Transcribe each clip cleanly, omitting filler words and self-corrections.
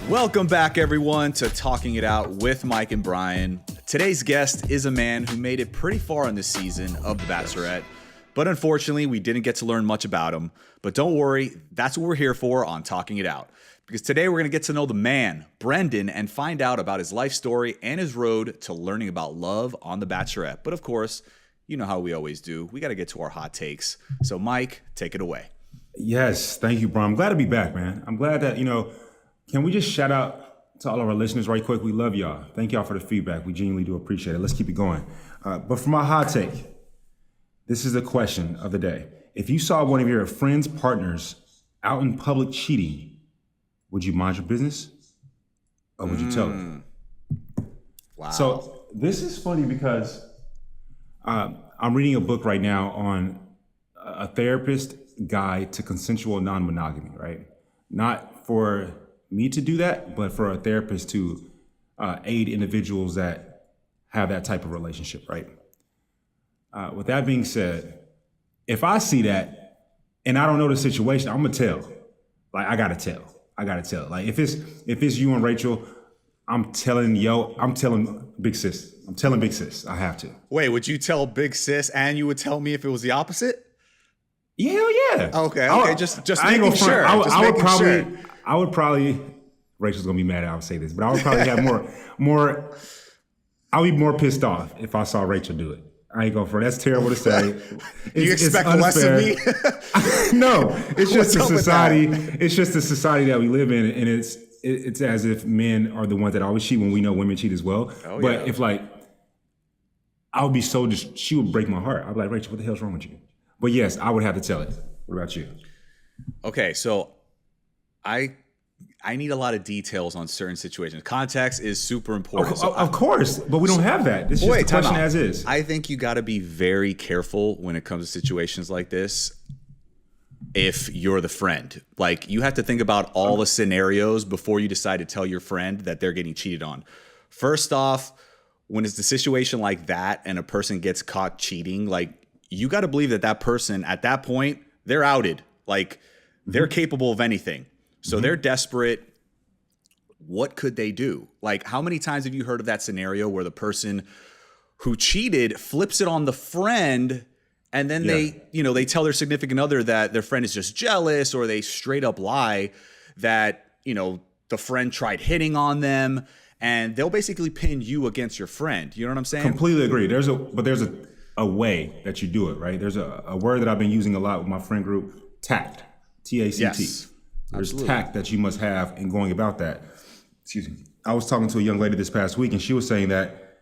Welcome back, everyone, to Talking It Out with Mike and Bryan. Today's guest is a man who made it pretty far in this season of The Bachelorette, but unfortunately, we didn't get to learn much about him. But don't worry, that's what we're here for on Talking It Out. Because today we're going to get to know the man, Brendan, and find out about his life story and his road to learning about love on The Bachelorette. But of course, you know how we always do. We got to get to our hot takes. So Mike, take it away. Yes, thank you, bro. I'm glad to be back, man. I'm glad that, can we just shout out to all of our listeners right quick? We love y'all. Thank y'all for the feedback. We genuinely do appreciate it. Let's keep it going. But for my hot take, this is the question of the day. If you saw one of your friends' partners out in public cheating, would you mind your business or would you tell them? Wow. So this is funny because I'm reading a book right now on a therapist guide to consensual non-monogamy, right? Not for me to do that, but for a therapist to aid individuals that have that type of relationship, right? With that being said, if I see that and I don't know the situation, I'm gonna tell. Like, I gotta tell. Like, if it's you and Rachel, I'm telling Big Sis. I'm telling Big Sis. I have to. Wait, would you tell Big Sis and you would tell me if it was the opposite? Hell yeah. Okay. Just making sure. I would probably, Rachel's gonna be mad I would say this, but I would probably have more. I would be more pissed off if I saw Rachel do it. I ain't going for it. That's terrible to say. You expect less of me? No, it's just a society. It's just the society that we live in, and it's as if men are the ones that always cheat when we know women cheat as well. Oh, but yeah. if I would be so she would break my heart. I'd be like, Rachel, what the hell's wrong with you? But yes, I would have to tell it. What about you? Okay, so I need a lot of details on certain situations. Context is super important. Of course, but we don't have that. It's just the question as is. I think you got to be very careful when it comes to situations like this. If you're the friend, like, you have to think about all the scenarios before you decide to tell your friend that they're getting cheated on. First off, when it's a situation like that and a person gets caught cheating, like, you got to believe that person at that point, they're outed. Like, they're capable of anything. So they're desperate. What could they do? Like, how many times have you heard of that scenario where the person who cheated flips it on the friend, and then they tell their significant other that their friend is just jealous, or they straight up lie that, the friend tried hitting on them, and they'll basically pin you against your friend. You know what I'm saying? Completely agree. There's a way that you do it, right? There's a word that I've been using a lot with my friend group, tact, T-A-C-T. Yes, there's absolutely. tact that you must have in going about that. Excuse me. I was talking to a young lady this past week, and she was saying that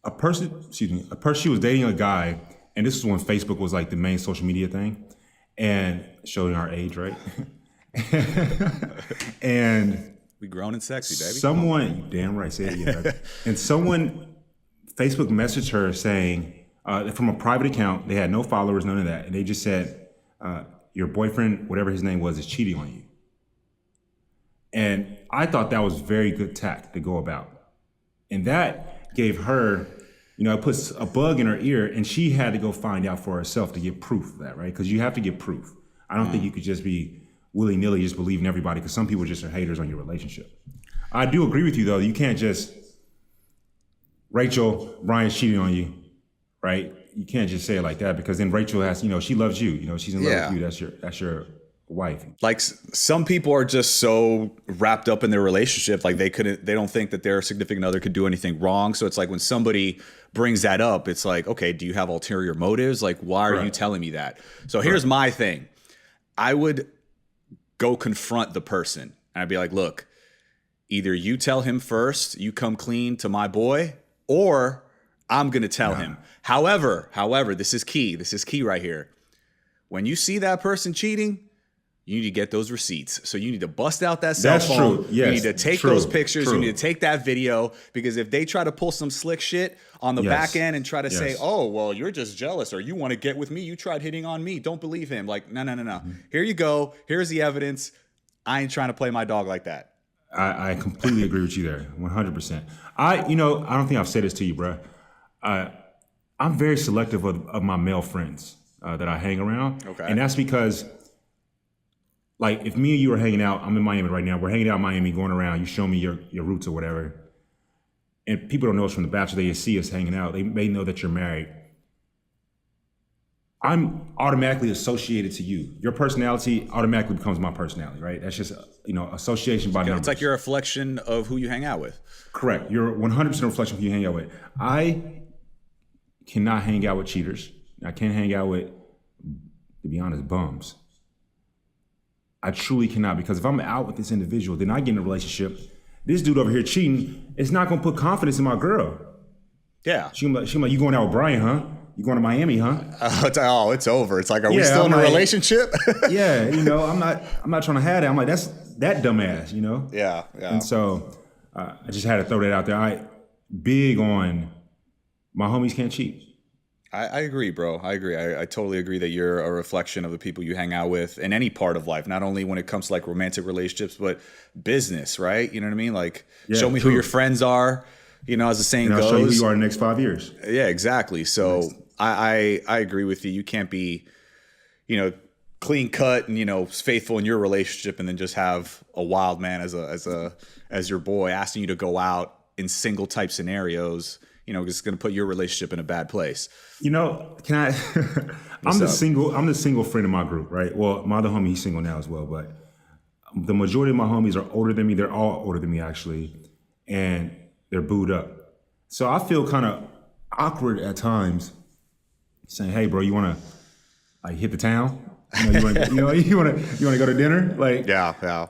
she was dating a guy, and this was when Facebook was like the main social media thing, and showing our age, right? And we grown and sexy, baby. Someone, damn right, say it again. And someone, Facebook messaged her saying, from a private account, they had no followers, none of that, and they just said, your boyfriend, whatever his name was, is cheating on you. And I thought that was very good tact to go about. And that gave her, it puts a bug in her ear, and she had to go find out for herself to get proof of that, right? Because you have to get proof. I don't think you could just be willy-nilly just believing everybody, because some people just are haters on your relationship. I do agree with you, though. You can't just, Rachel, Bryan's cheating on you, right? You can't just say it like that, because then Rachel has, she loves you. She's in love with you. That's your wife. Like, some people are just so wrapped up in their relationship, like they don't think that their significant other could do anything wrong. So it's like when somebody brings that up, it's like, okay, do you have ulterior motives? Like, why are you telling me that? So here's my thing. I would go confront the person, and I'd be like, look, either you tell him first, you come clean to my boy, or I'm going to tell him. However, this is key. This is key right here. When you see that person cheating, you need to get those receipts. So you need to bust out that cell phone. True. Yes, you need to take those pictures. You need to take that video, because if they try to pull some slick shit on the back end and try to say, oh, well, you're just jealous, or you want to get with me, you tried hitting on me, don't believe him. Like, no. Mm-hmm. Here you go. Here's the evidence. I ain't trying to play my dog like that. I completely agree with you there, 100%. I don't think I've said this to you, bro. I'm very selective of my male friends that I hang around. Okay. And that's because like if me and you are hanging out, I'm in Miami right now. We're hanging out in Miami, going around. You show me your roots or whatever, and people don't know us from The Bachelor. They just see us hanging out. They may know that you're married. I'm automatically associated to you. Your personality automatically becomes my personality, right? That's just association by numbers. It's like you're a reflection of who you hang out with. Correct. You're 100% a reflection of who you hang out with. I cannot hang out with cheaters. I can't hang out with, to be honest, bums. I truly cannot, because if I'm out with this individual, then I get in a relationship. This dude over here cheating, it's not gonna put confidence in my girl. Yeah. She like, you going out with Bryan, huh? You going to Miami, huh? Oh, it's over. It's like, are we still in a relationship? Yeah, I'm not trying to have that. I'm like, that's that dumbass, Yeah. And so I just had to throw that out there. I big on my homies can't cheat. I agree, bro. I agree. I totally agree that you're a reflection of the people you hang out with in any part of life, not only when it comes to like romantic relationships, but business, right? You know what I mean? Like, show me who your friends are, as the saying goes. I'll show you who you are in the next 5 years. Yeah, exactly. So I agree with you. You can't be, clean cut and, faithful in your relationship and then just have a wild man as your boy asking you to go out in single type scenarios. It's going to put your relationship in a bad place. Can I? I'm the single friend in my group, right? Well, my other homie, he's single now as well, but the majority of my homies are older than me. They're all older than me, actually, and they're booed up. So I feel kind of awkward at times, saying, "Hey, bro, you want to like hit the town? You want to go to dinner? Like, yeah.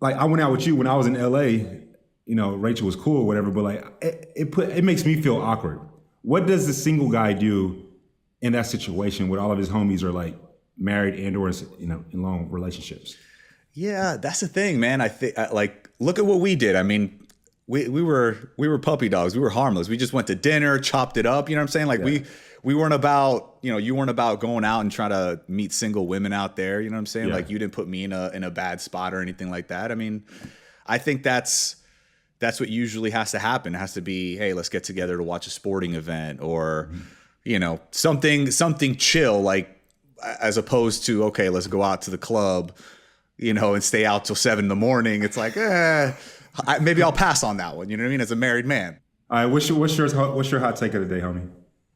Like I went out with you when I was in LA. Rachel was cool or whatever, but like it makes me feel awkward. What does the single guy do in that situation when all of his homies are like married and or in long relationships? Yeah, that's the thing, man. I think like look at what we did. I mean, we were puppy dogs. We were harmless. We just went to dinner, chopped it up. You know what I'm saying? Like we weren't about, you weren't about going out and trying to meet single women out there. You know what I'm saying? Yeah. Like you didn't put me in a bad spot or anything like that. I mean, I think that's what usually has to happen. It has to be, hey, let's get together to watch a sporting event or, something chill, like as opposed to, okay, let's go out to the club, and stay out till 7 a.m. It's like, maybe I'll pass on that one. You know what I mean? As a married man. All right. What's your hot take of the day, homie?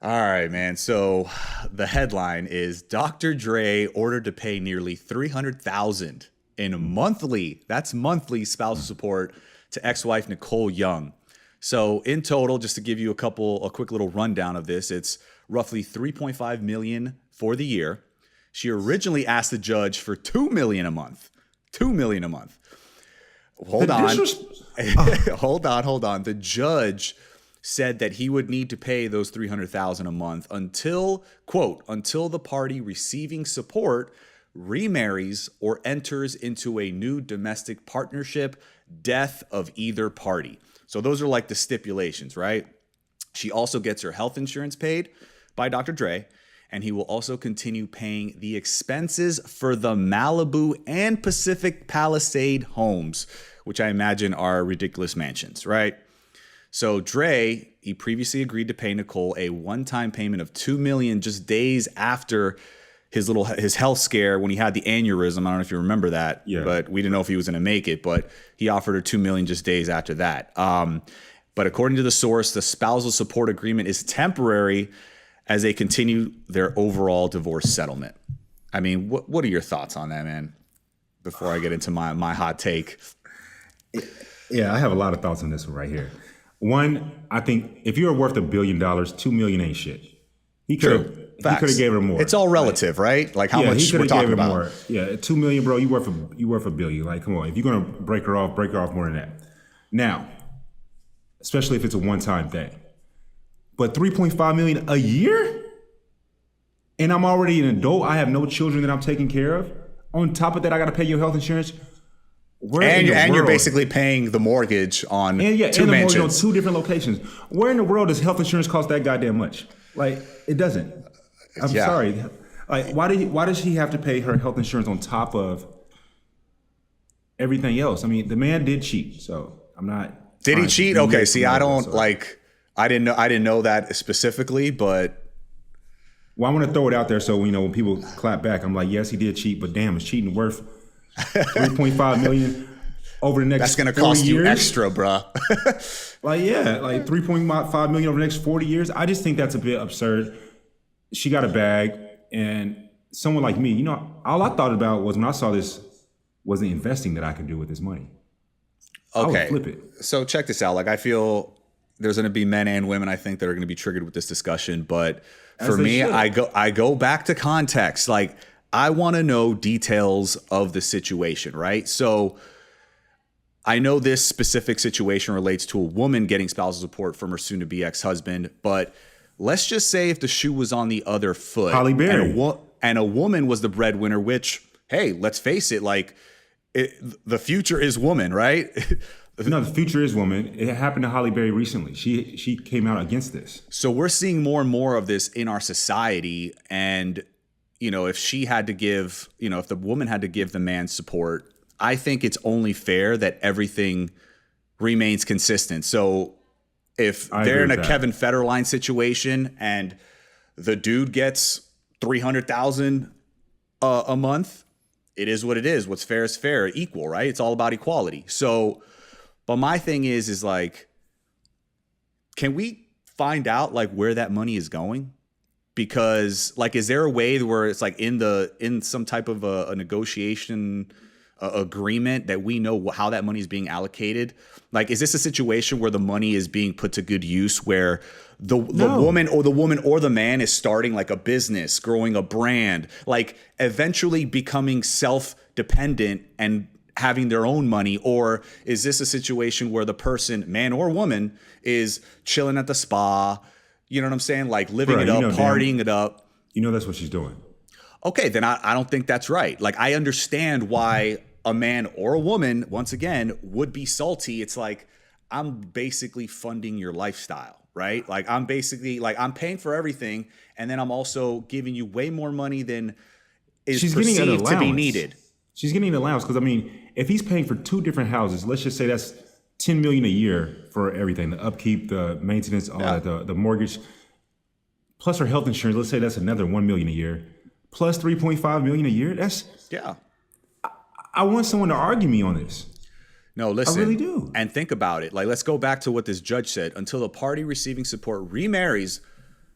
All right, man. So the headline is Dr. Dre ordered to pay nearly $300,000 in monthly spousal support to ex-wife Nicole Young. So in total, just to give you a quick little rundown of this, it's roughly $3.5 million for the year. She originally asked the judge for $2 million a month. $2 million a month. Hold on. Hold on. The judge said that he would need to pay those $300,000 a month until, quote, until the party receiving support remarries or enters into a new domestic partnership, death of either party. So those are like the stipulations, right? She also gets her health insurance paid by Dr. Dre, and he will also continue paying the expenses for the Malibu and Pacific Palisade homes, which I imagine are ridiculous mansions, right? So Dre, he previously agreed to pay Nicole a one-time payment of $2 million just days after his health scare when he had the aneurysm. I don't know if you remember that, but we didn't know if he was going to make it, but he offered her $2 million just days after that. But according to the source, the spousal support agreement is temporary as they continue their overall divorce settlement. I mean, what are your thoughts on that, man? Before I get into my hot take. Yeah, I have a lot of thoughts on this one right here. One, I think if you're worth $1 billion, $2 million ain't shit. He could have gave her more. It's all relative, right? Like how much we're talking about. More. Yeah, $2 million, bro. You worth $1 billion. Like, come on. If you're gonna break her off more than that. Now, especially if it's a one-time thing. But $3.5 million a year, and I'm already an adult. I have no children that I'm taking care of. On top of that, I got to pay your health insurance. And you're basically paying the mortgage on two mansions. And the mortgage on 2 different locations. Where in the world does health insurance cost that goddamn much? Like, it doesn't. I'm sorry. Like, why does she have to pay her health insurance on top of everything else? I mean, the man did cheat, so I'm not. Did he cheat? Okay, see, I don't like. I didn't know that specifically, but. Well, I want to throw it out there so when people clap back, I'm like, yes, he did cheat, but damn, is cheating worth $3.5 million over the next. That's gonna cost 40 you years. extra, bruh. Like $3.5 million over the next 40 years. I just think that's a bit absurd. She got a bag, and someone like me, all I thought about was when I saw this was the investing that I could do with this money. I would flip it. So check this out. Like, I feel there's going to be men and women, I think, that are going to be triggered with this discussion. But for me, I go back to context. Like, I want to know details of the situation, right? So I know this specific situation relates to a woman getting spousal support from her soon-to-be ex-husband, but let's just say if the shoe was on the other foot, Halle Berry, and a woman was the breadwinner, which, hey, let's face it, like, the future is woman, right? No, the future is woman. It happened to Halle Berry recently. She came out against this. So we're seeing more and more of this in our society. And, if she had to give, if the woman had to give the man support, I think it's only fair that everything remains consistent. So if they're in a Kevin Federline situation and the dude gets $300,000 a month, it is what it is. What's fair is fair, equal, right? It's all about equality. So, but my thing is like, can we find out like where that money is going? Because like, is there a way where it's like in some type of a negotiation agreement that we know how that money is being allocated? Like, is this a situation where the money is being put to good use, where the woman or the man is starting like a business, growing a brand, like eventually becoming self-dependent and having their own money? Or is this a situation where the person, man or woman, is chilling at the spa, you know what I'm saying? Like living it up, partying it up. That's what she's doing. Okay, then I don't think that's right. Like, I understand why a man or a woman, once again, would be salty. It's like, I'm basically funding your lifestyle, right? Like, I'm basically like, I'm paying for everything, and then I'm also giving you way more money than is perceived to be needed. She's getting an allowance because, if he's paying for two different houses, let's just say that's $10 million a year for everything, the upkeep, the maintenance, all that, the mortgage, plus her health insurance. Let's say that's another $1 million a year, plus $3.5 million a year. I want someone to argue me on this. No, listen. I really do. And think about it. Like, let's go back to what this judge said. Until the party receiving support remarries.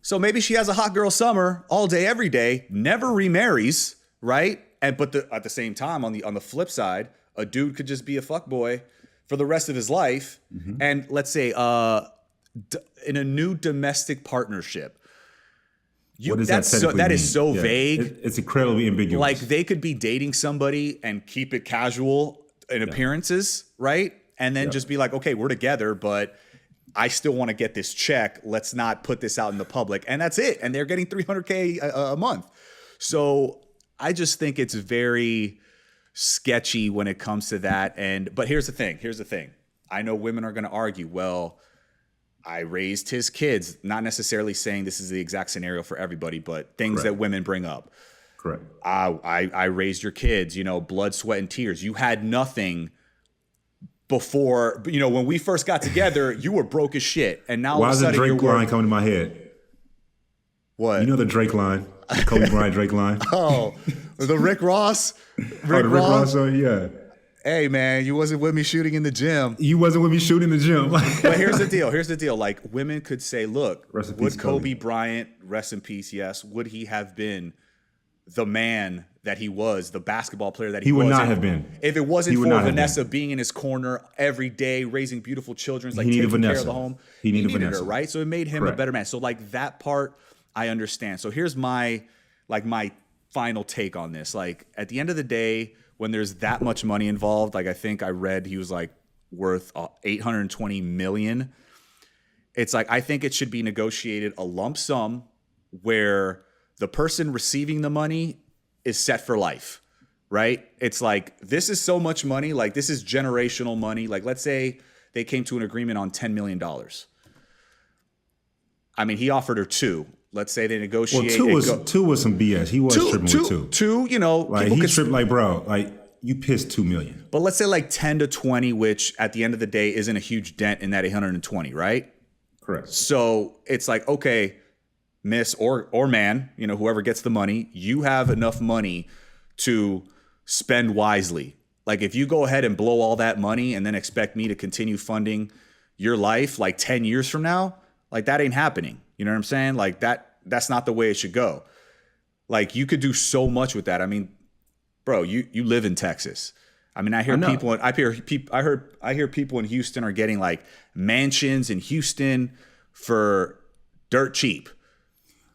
So maybe she has a hot girl summer all day, every day, never remarries, right? But at the same time, on the flip side, a dude could just be a fuckboy for the rest of his life. Mm-hmm. And let's say in a new domestic partnership. What does that is so vague. It's incredibly ambiguous. Like, they could be dating somebody and keep it casual in appearances, right? And then just be like, okay, we're together, but I still want to get this check. Let's not put this out in the public. And that's it. And they're getting $300K a month. So I just think it's very sketchy when it comes to that. But here's the thing. I know women are going to argue, well, I raised his kids, not necessarily saying this is the exact scenario for everybody, but things that women bring up. Correct. I raised your kids, blood, sweat, and tears. You had nothing before, when we first got together, you were broke as shit. And now all of a sudden, why is the Drake line coming to my head? What? The Drake line, the Kobe Bryant Drake line. Oh, the Rick Ross? Rick Ross, yeah. Hey, man, you wasn't with me shooting in the gym. You wasn't with me shooting in the gym. But here's the deal. Like, women could say, look, would Kobe Bryant, rest in peace, yes, would he have been the man that he was, the basketball player that he was? He would not have been. If it wasn't for Vanessa being in his corner every day, raising beautiful children, like taking care of the home. He needed Vanessa. Her, right? So it made him a better man. So like that part, I understand. So here's my final take on this. Like, at the end of the day, when there's that much money involved, like I think I read he was like worth $820 million. It's like, I think it should be negotiated a lump sum where the person receiving the money is set for life, right? It's like, this is so much money. Like, this is generational money. Like, let's say they came to an agreement on $10 million. He offered her two. Let's say they negotiate. Well, two was some BS. He was tripping with two. Two, like he tripped like, bro, like you pissed $2 million. But let's say like 10 to 20, which at the end of the day isn't a huge dent in that 820, right? Correct. So it's like, okay, miss or man, whoever gets the money, you have enough money to spend wisely. Like if you go ahead and blow all that money and then expect me to continue funding your life like 10 years from now, like that ain't happening. You know what I'm saying? Like that's not the way it should go. Like you could do so much with that. I mean, bro, you live in Texas. I mean, I hear people in Houston are getting like mansions in Houston for dirt cheap.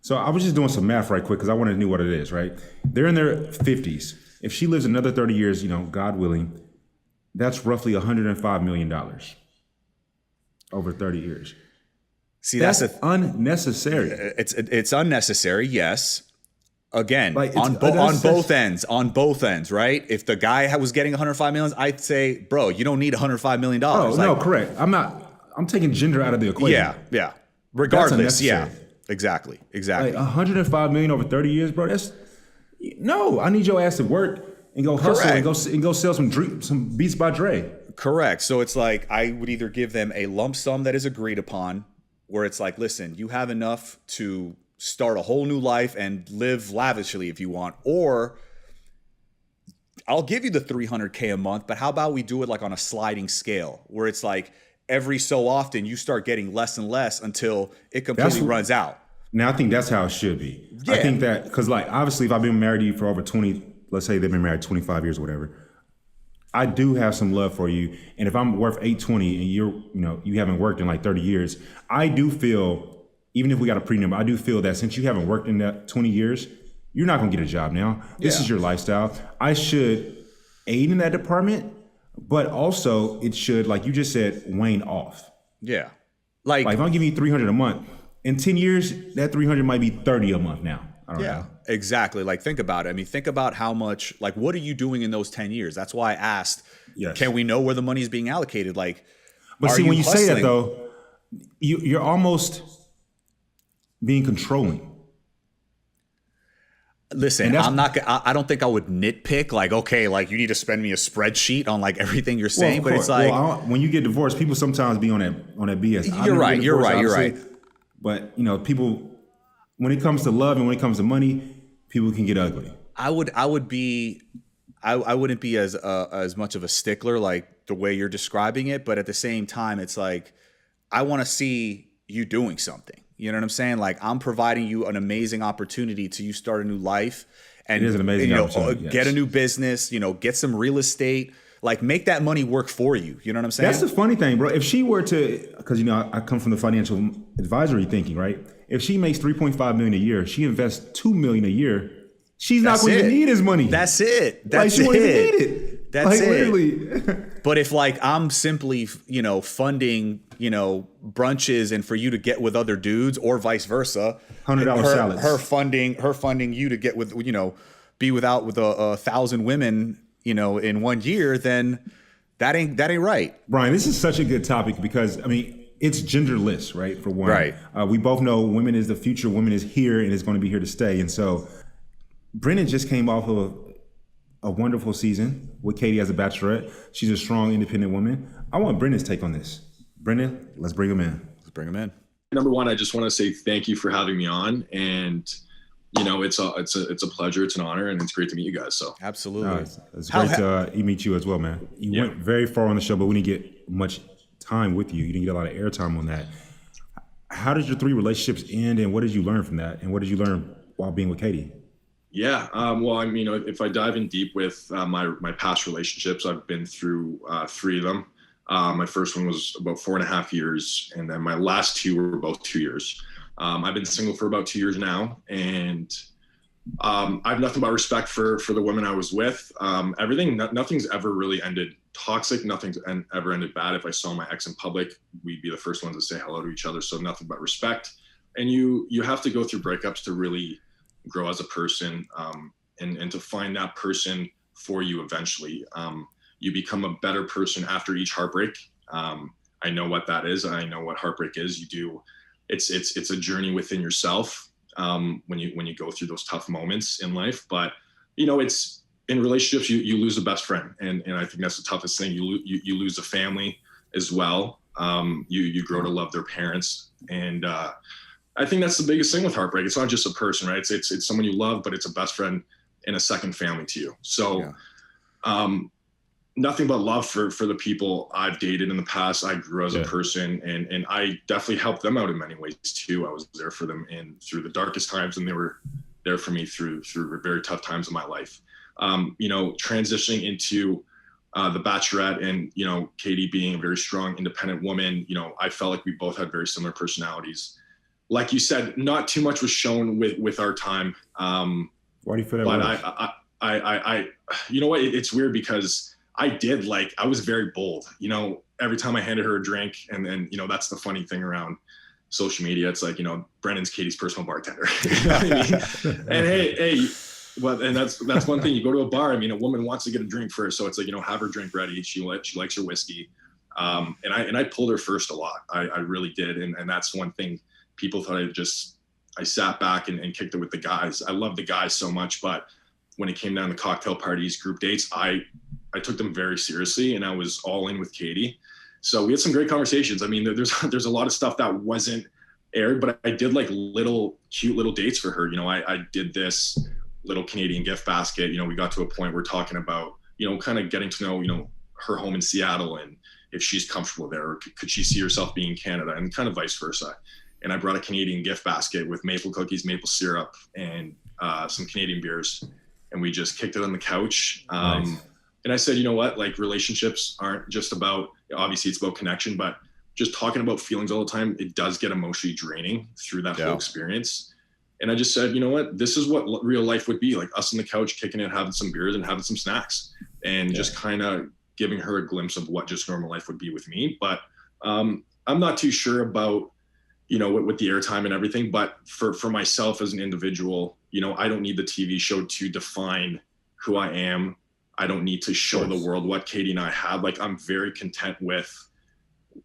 So I was just doing some math right quick because I wanted to know what it is, right? They're in their 50s. If she lives another 30 years, you know, God willing, that's roughly $105 million over 30 years. See, that's unnecessary. It's unnecessary, yes. Again, like on both ends, right? If the guy was getting $105 million, I'd say, bro, you don't need $105 million. Oh, like, no, correct. I'm taking gender out of the equation. Yeah. Regardless, yeah. Exactly. Like $105 million over 30 years, bro. No. I need your ass to work and go hustle and go sell some Beats by Dre. Correct. So it's like I would either give them a lump sum that is agreed upon, where it's like, listen, you have enough to start a whole new life and live lavishly if you want, or I'll give you the $300K a month, but how about we do it like on a sliding scale where it's like every so often you start getting less and less until it completely runs out. Now I think that's how it should be. Yeah. I think that because like obviously if I've been married to you for over 20, let's say they've been married 25 years or whatever, I do have some love for you. And if I'm worth 820 and you haven't worked in like 30 years, I do feel, even if we got a premium, I do feel that since you haven't worked in that 20 years, you're not gonna get a job now. This is your lifestyle. I should aid in that department, but also it should, like you just said, wane off. Yeah. Like if I'm giving you 300 a month, in 10 years, that 300 might be 30 a month now. I don't know. Exactly. Like think about it. I mean, think about how much, like what are you doing in those 10 years? That's why I asked, can we know where the money is being allocated? Like, but see, when you say that though, you're almost being controlling. Listen, I don't think I would nitpick like, okay, like you need to spend me a spreadsheet on like everything you're saying, but it's like, when you get divorced, people sometimes be on that BS. You're right. But people, when it comes to love and when it comes to money, people can get ugly. I wouldn't be as much of a stickler like the way you're describing it, but at the same time, it's like I want to see you doing something. You know what I'm saying? Like I'm providing you an amazing opportunity to start a new life, and it is an amazing opportunity. Get a new business. Get some real estate. Like make that money work for you. You know what I'm saying? That's the funny thing, bro. If she were to, because I come from the financial advisory thinking, right? If she makes $3.5 million a year, she invests $2 million a year. She's not going to need his money. That's it. She won't even need it. That's it. Literally. But if like I'm simply, funding, brunches and for you to get with other dudes or vice versa, $100 salads. Her funding you to get with, be with 1,000 women, in 1 year, then that ain't right. Brian, this is such a good topic because it's genderless, right? For one, right. We both know women is the future. Women is here and is going to be here to stay. And so Brennan just came off of a wonderful season with Katie as a bachelorette. She's a strong, independent woman. I want Brennan's take on this. Brennan, let's bring him in. Number one, I just want to say thank you for having me on. And, it's a pleasure. It's an honor. And it's great to meet you guys. So absolutely. It's great to meet you as well, man. You went very far on the show, but we didn't get much time with you. You didn't get a lot of airtime on that. How did your 3 relationships end, and what did you learn from that? And what did you learn while being with Katie? Yeah. Well, if I dive in deep with my past relationships, I've been through 3 of them. My first one was about 4.5 years. And then my last 2 were both 2 years. I've been single for about 2 years now. And I have nothing but respect for the women I was with. Nothing's ever really ended toxic. Nothing's ever ended bad. If I saw my ex in public, we'd be the first ones to say hello to each other. So nothing but respect. And you have to go through breakups to really grow as a person, and to find that person for you eventually. You become a better person after each heartbreak. I know what that is. I know what heartbreak is. It's a journey within yourself when you go through those tough moments in life. But it's in relationships you lose the best friend, and I think that's the toughest thing. You lose a family as well. You grow to love their parents, and I think that's the biggest thing with heartbreak. It's not just a person, right? It's someone you love, but it's a best friend and a second family to you. So Nothing but love for the people I've dated in the past. I grew as a person, and I definitely helped them out in many ways too. I was there for them through the darkest times, and they were there for me through very tough times in my life. Transitioning into the Bachelorette, and Katie being a very strong, independent woman, I felt like we both had very similar personalities. Like you said, not too much was shown with our time. Why do you feel that? But I you know what? It's weird because I was very bold. Every time I handed her a drink, and then that's the funny thing around social media. It's like Brendan's Katie's personal bartender. You know what I mean? And hey. Well, and that's one thing. You go to a bar. I mean, a woman wants to get a drink first, so it's like have her drink ready. She likes her whiskey, and I pulled her first a lot. I really did, and that's one thing. People thought I sat back and kicked it with the guys. I love the guys so much, but when it came down to cocktail parties, group dates, I took them very seriously, and I was all in with Katie. So we had some great conversations. I mean, there's a lot of stuff that wasn't aired, but I did like cute little dates for her. I did this little Canadian gift basket. We got to a point we're talking about, kind of getting to know, her home in Seattle, and if she's comfortable there, or could she see herself being in Canada, and kind of vice versa. And I brought a Canadian gift basket with maple cookies, maple syrup, and some Canadian beers. And we just kicked it on the couch. Nice. And I said, you know what, like relationships aren't just about, obviously it's about connection, but just talking about feelings all the time, it does get emotionally draining through that whole experience. And I just said, you know what, this is what real life would be like, us on the couch, kicking it, having some beers and having some snacks, and just kind of giving her a glimpse of what just normal life would be with me. But I'm not too sure about, with the airtime and everything, but for myself as an individual, I don't need the TV show to define who I am. I don't need to show the world what Katie and I have. Like, I'm very content with,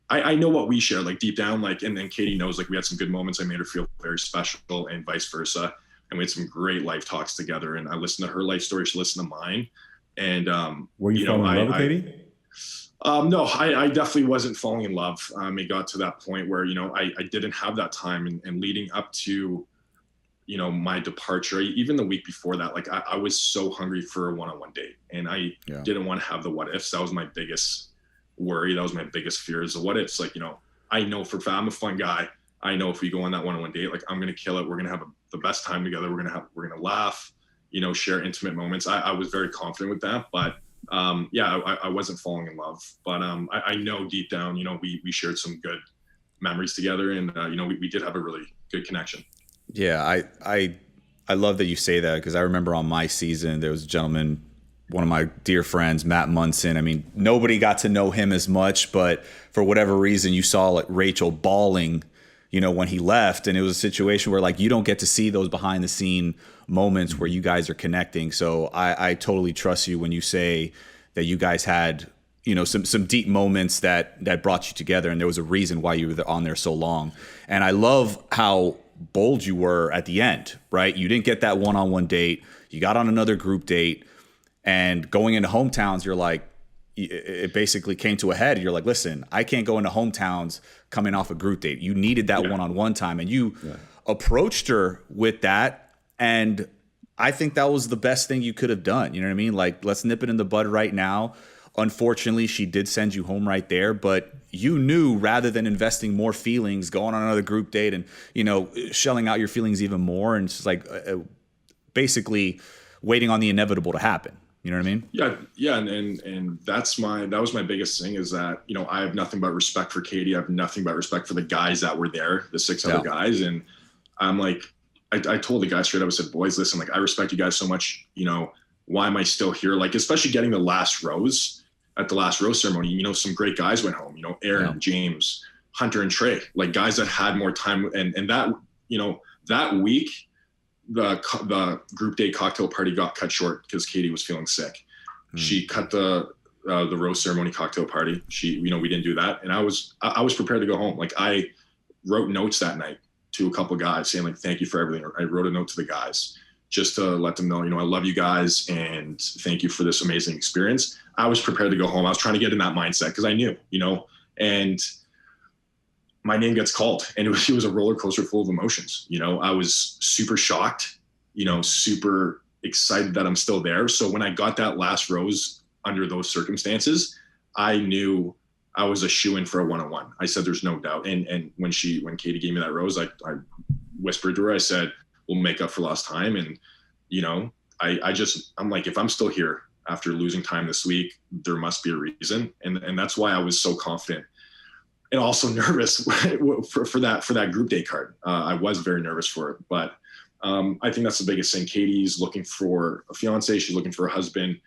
I know what we share, like deep down, like, and then Katie knows, like, we had some good moments. I made her feel very special, and vice versa. And we had some great life talks together, and I listened to her life story. She listened to mine. And, were you falling in love with Katie? No, I definitely wasn't falling in love. It got to that point where, I didn't have that time, and leading up to, my departure, even the week before that, like I was so hungry for a one-on-one date, and I didn't want to have the what ifs. That was my biggest worry. That was my biggest fear, is the what ifs. Like, I know I'm a fun guy. I know if we go on that one-on-one date, like, I'm going to kill it. We're going to have the best time together. We're going to laugh, share intimate moments. I was very confident with that, but I wasn't falling in love, but I know deep down, we shared some good memories together, and we did have a really good connection. Yeah, I love that you say that, because I remember on my season there was a gentleman, one of my dear friends, Matt Munson. I mean, nobody got to know him as much, but for whatever reason, you saw like Rachel bawling, when he left, and it was a situation where, like, you don't get to see those behind the scene moments where you guys are connecting. So I totally trust you when you say that you guys had, some deep moments that brought you together, and there was a reason why you were on there so long. And I love how bold you were at the end, right? You didn't get that one-on-one date. You got on another group date, and going into hometowns, you're like, it basically came to a head. You're like, listen, I can't go into hometowns coming off a group date. You needed that one-on-one time, and you approached her with that. And I think that was the best thing you could have done. You know what I mean? Like, let's nip it in the bud right now. Unfortunately, she did send you home right there, but you knew, rather than investing more feelings, going on another group date and, shelling out your feelings even more, and just like basically waiting on the inevitable to happen. You know what I mean? Yeah. And that was my biggest thing, is that, I have nothing but respect for Katie. I have nothing but respect for the guys that were there, the 6 other guys. And I'm like, I told the guys straight up, I said, boys, listen, like, I respect you guys so much. Why am I still here? Like, especially getting the last rose at the last rose ceremony, some great guys went home, Aaron, James, Hunter, and Trey, like guys that had more time. And that, that week, the group date cocktail party got cut short because Katie was feeling sick. She cut the rose ceremony cocktail party. We didn't do that. And I was prepared to go home. Like, I wrote notes that night to a couple of guys saying, like, thank you for everything. I wrote a note to the guys just to let them know, I love you guys, and thank you for this amazing experience. I was prepared to go home. I was trying to get in that mindset, because I knew, and my name gets called, and it was a roller coaster full of emotions. I was super shocked, super excited that I'm still there. So when I got that last rose under those circumstances, I knew I was a shoo-in for a one-on-one. I said, there's no doubt. And when Katie gave me that rose, I whispered to her, I said, we'll make up for lost time. And, you know, I'm like, if I'm still here after losing time this week, there must be a reason. And that's why I was so confident and also nervous for that group date card. I was very nervous for it, but I think that's the biggest thing. Katie's looking for a fiance. She's looking for a husband.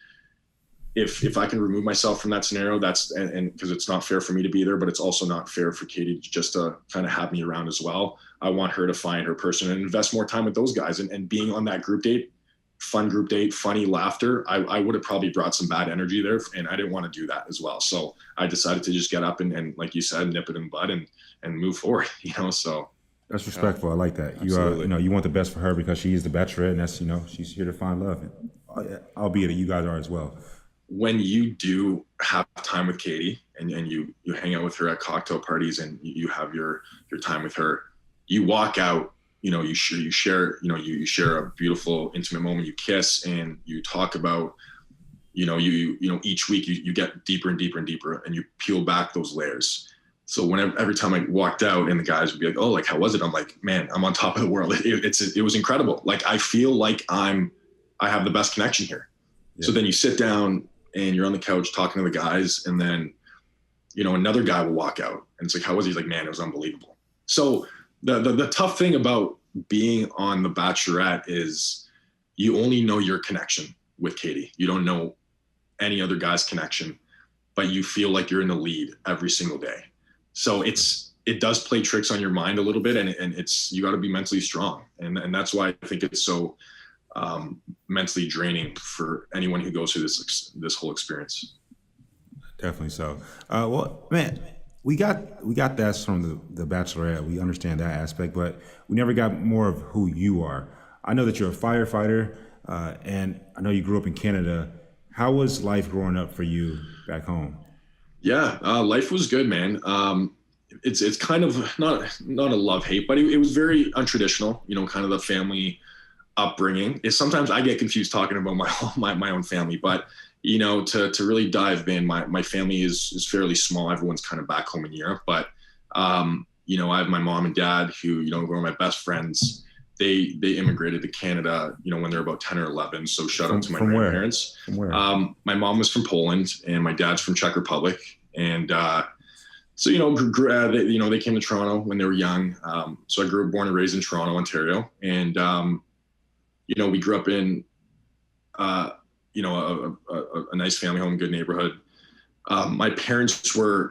If I can remove myself from that scenario, and because it's not fair for me to be there, but it's also not fair for Katie just to kind of have me around as well. I want her to find her person and invest more time with those guys, and being on that group date, fun group date, funny laughter. I would have probably brought some bad energy there, and I didn't want to do that as well. So I decided to just get up and like you said, nip it in the bud and move forward, you know, so. That's respectful. I like that. You want the best for her because she is the Bachelorette, and that's, she's here to find love. And albeit that you guys are as well. When you do have time with Katie and you hang out with her at cocktail parties and you have your time with her, you walk out, you share a beautiful intimate moment, you kiss and you talk about, each week you get deeper and deeper and deeper and you peel back those layers. So every time I walked out and the guys would be like, oh, like, how was it? I'm like, man, I'm on top of the world. It was incredible. Like, I feel like I have the best connection here. Yeah. So then you sit down and you're on the couch talking to the guys, and then, another guy will walk out and it's like, how was he? He's like, man, it was unbelievable. So the tough thing about being on The Bachelorette is you only know your connection with Katie. You don't know any other guy's connection, but you feel like you're in the lead every single day. So it does play tricks on your mind a little bit, and you got to be mentally strong. And that's why I think it's so mentally draining for anyone who goes through this whole experience. Definitely so. Well, man, we got that from the Bachelorette. We understand that aspect, but we never got more of who you are. I know that you're a firefighter, and I know you grew up in Canada. How was life growing up for you back home? Yeah, life was good, man. It's kind of not a love-hate, but it was very untraditional, kind of the family upbringing. Sometimes I get confused talking about my own family, but to really dive in, my family is fairly small. Everyone's kind of back home in Europe, but I have my mom and dad who were my best friends. They immigrated to Canada, when they were about 10 or 11. So shout out to my grandparents. From where? My mom was from Poland and my dad's from Czech Republic. And so they came to Toronto when they were young. So I grew up, born and raised in Toronto, Ontario, and we grew up in, a nice family home, good neighborhood. My parents were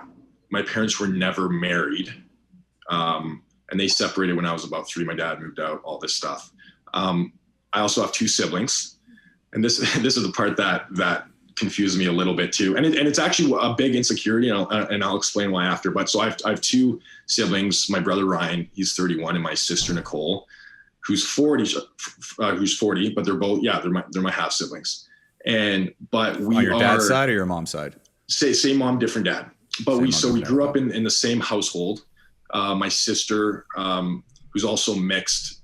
never married, and they separated when I was about 3. My dad moved out, all this stuff. I also have 2 siblings, and this is the part that confused me a little bit too. And it's actually a big insecurity, and I'll explain why after. But so I have 2 siblings. My brother Ryan, he's 31, and my sister Nicole, who's 40, but they're both, they're my half siblings. But we on your dad's side or your mom's side? Same mom, different dad. But we grew up in the same household. My sister, who's also mixed,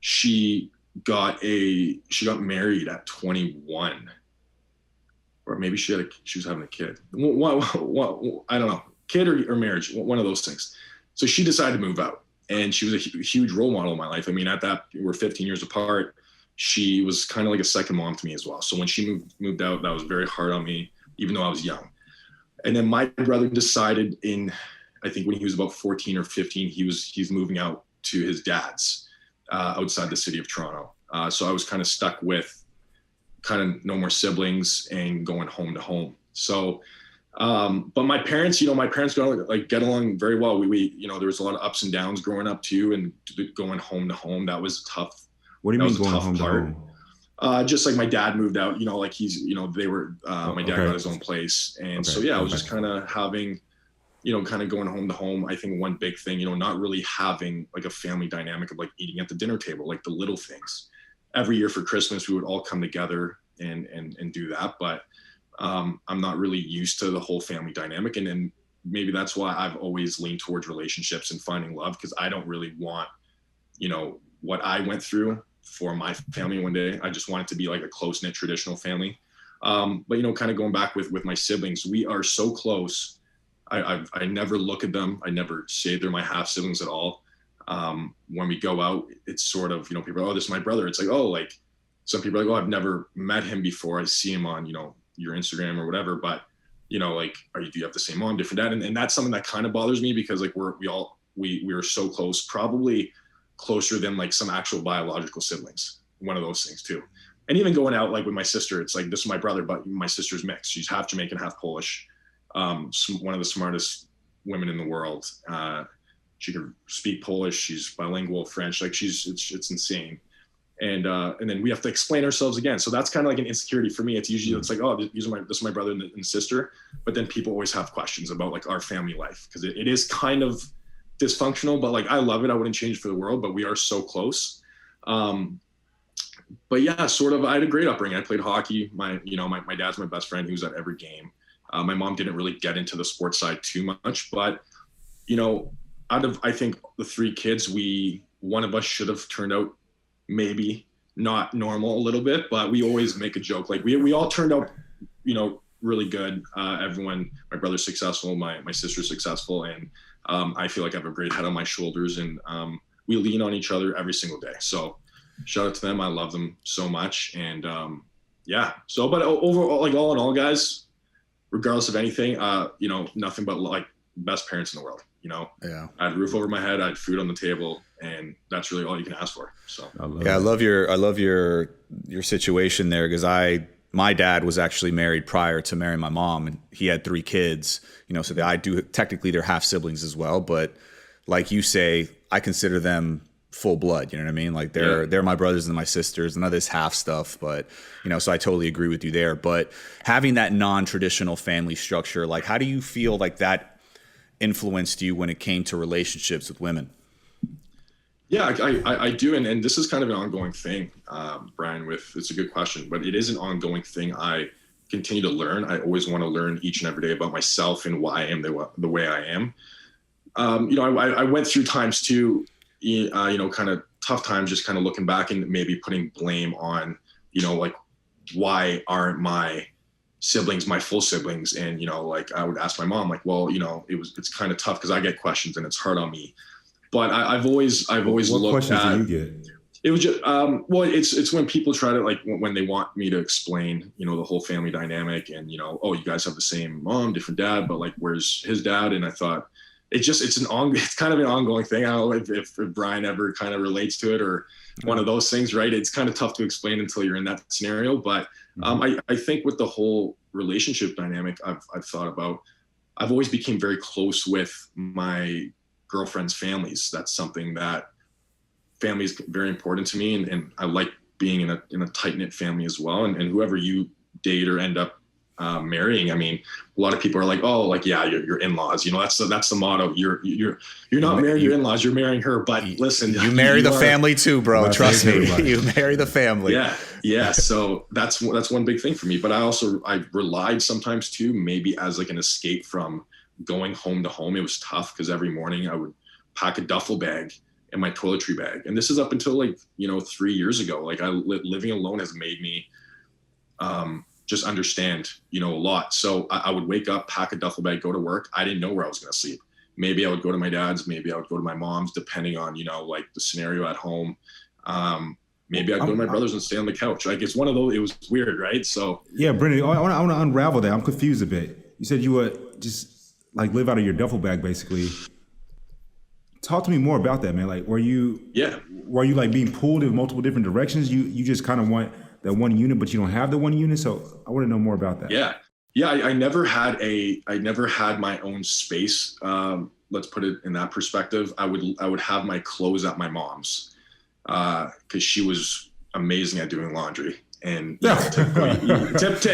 she got married at 21, or maybe she was having a kid. I don't know, kid or marriage, one of those things. So she decided to move out. And she was a huge role model in my life. I mean, at that, we're 15 years apart. She was kind of like a second mom to me as well. So when she moved out, that was very hard on me, even though I was young. And then my brother decided I think when he was about 14 or 15, he's moving out to his dad's outside the city of Toronto. So I was kind of stuck with kind of no more siblings and going home to home. So but my parents get along very well. We there was a lot of ups and downs growing up too, and going home to home, that was tough. What do you mean going home to home? Just like my dad moved out, like he's, they were, my dad got his own place. And so, I was just kind of having, kind of going home to home. I think one big thing, not really having like a family dynamic of like eating at the dinner table, like the little things. Every year for Christmas, we would all come together and do that. But I'm not really used to the whole family dynamic. And then maybe that's why I've always leaned towards relationships and finding love, because I don't really want, what I went through for my family one day. I just want it to be like a close-knit traditional family. But, you know, kind of going back with my siblings, we are so close. I never look at them. I never say they're my half siblings at all. When we go out, it's sort of, you know, people are, oh, this is my brother. It's like, oh, like some people are like, oh, I've never met him before. I see him on, you know, your Instagram or whatever. But, you know, like, do you have the same mom, different dad? And that's something that kind of bothers me because like we are so close, probably closer than like some actual biological siblings. One of those things too. And even going out like with my sister, it's like, this is my brother, but my sister's mixed. She's half Jamaican, half Polish. One of the smartest women in the world. She can speak Polish. She's bilingual, French. Like it's insane. And then we have to explain ourselves again. So that's kind of like an insecurity for me. It's usually, it's like, oh, this is my brother and sister. But then people always have questions about like our family life. Cause it is kind of dysfunctional, but like, I love it. I wouldn't change it for the world, but we are so close. But yeah, sort of, I had a great upbringing. I played hockey. My dad's my best friend. He was at every game. My mom didn't really get into the sports side too much, but you know, out of, I think the 3 kids, one of us should have turned out maybe not normal a little bit, but we always make a joke. Like we all turned out, you know, really good. Everyone, my brother's successful, my sister's successful. And I feel like I have a great head on my shoulders, and we lean on each other every single day. So shout out to them. I love them so much. And yeah, so, but overall, like all in all, guys, regardless of anything, you know, nothing but like best parents in the world, you know. Yeah. I had a roof over my head, I had food on the table, and that's really all you can ask for. So I love your situation there, because my dad was actually married prior to marrying my mom, and he had 3 kids, you know, so technically they're half siblings as well. But like you say, I consider them full blood, you know what I mean? Like they're my brothers and my sisters, none of this half stuff. But, you know, so I totally agree with you there. But having that non-traditional family structure, like how do you feel like that influenced you when it came to relationships with women? Yeah, I do. And this is kind of an ongoing thing, Brian, it's a good question, but it is an ongoing thing. I continue to learn. I always want to learn each and every day about myself and why I am the way I am. You know, I went through times too, you know, kind of tough times, just kind of looking back and maybe putting blame on, you know, like, why aren't my siblings my full siblings? And, you know, like I would ask my mom, like, well, you know, it's kind of tough because I get questions and it's hard on me. But I've always what looked questions at. do you get? It was just, well, it's when people try to, like, when they want me to explain, you know, the whole family dynamic and, you know, oh, you guys have the same mom, different dad, but like, where's his dad? And I thought it's kind of an ongoing thing. I don't know if Brian ever kind of relates to it or one of those things, right? It's kind of tough to explain until you're in that scenario. But I think with the whole relationship dynamic I've thought about, I've always became very close with my girlfriend's families. That's something that family is very important to me. And I like being in a tight-knit family as well. And whoever you date or end up marrying, I mean, a lot of people are like, oh, like, yeah, your in-laws, you know, that's the motto. You're not marrying your in-laws, you're marrying her. But listen, you marry the family too, bro. Trust me. You marry the family. Yeah. So that's one big thing for me. But I relied sometimes too, maybe as like an escape from going home to home. It was tough because every morning I would pack a duffel bag and my toiletry bag. And this is up until like, you know, 3 years ago. Like living alone has made me just understand, you know, a lot. So I would wake up, pack a duffel bag, go to work. I didn't know where I was going to sleep. Maybe I would go to my dad's, maybe I would go to my mom's, depending on, you know, like the scenario at home. Maybe I'd go to my brother's and stay on the couch. Like, it's one of those, it was weird, right? So yeah, Brendan, I want to unravel that. I'm confused a bit. You said you would just like live out of your duffel bag, basically. Talk to me more about that, man. Like, were you like being pulled in multiple different directions? You just kind of want that one unit, but you don't have the one unit. So I want to know more about that. Yeah. I never had my own space. Let's put it in that perspective. I would have my clothes at my mom's, cause she was amazing at doing laundry. And you know, typical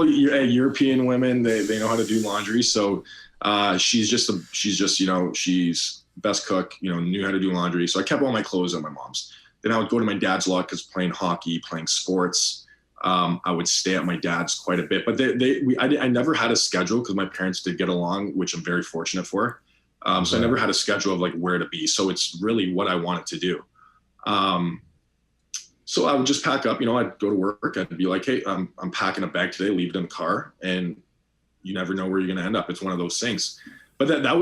European women, they know how to do laundry. So she's just, you know, she's best cook, you know, knew how to do laundry. So I kept all my clothes at my mom's. Then I would go to my dad's a lot because playing hockey, playing sports, I would stay at my dad's quite a bit. But I never had a schedule because my parents did get along, which I'm very fortunate for. So I never had a schedule of like where to be. So it's really what I wanted to do. So I would just pack up, I'd go to work. I'd be like, hey, I'm packing a bag today, leave it in the car. And you never know where you're going to end up. It's one of those things. But that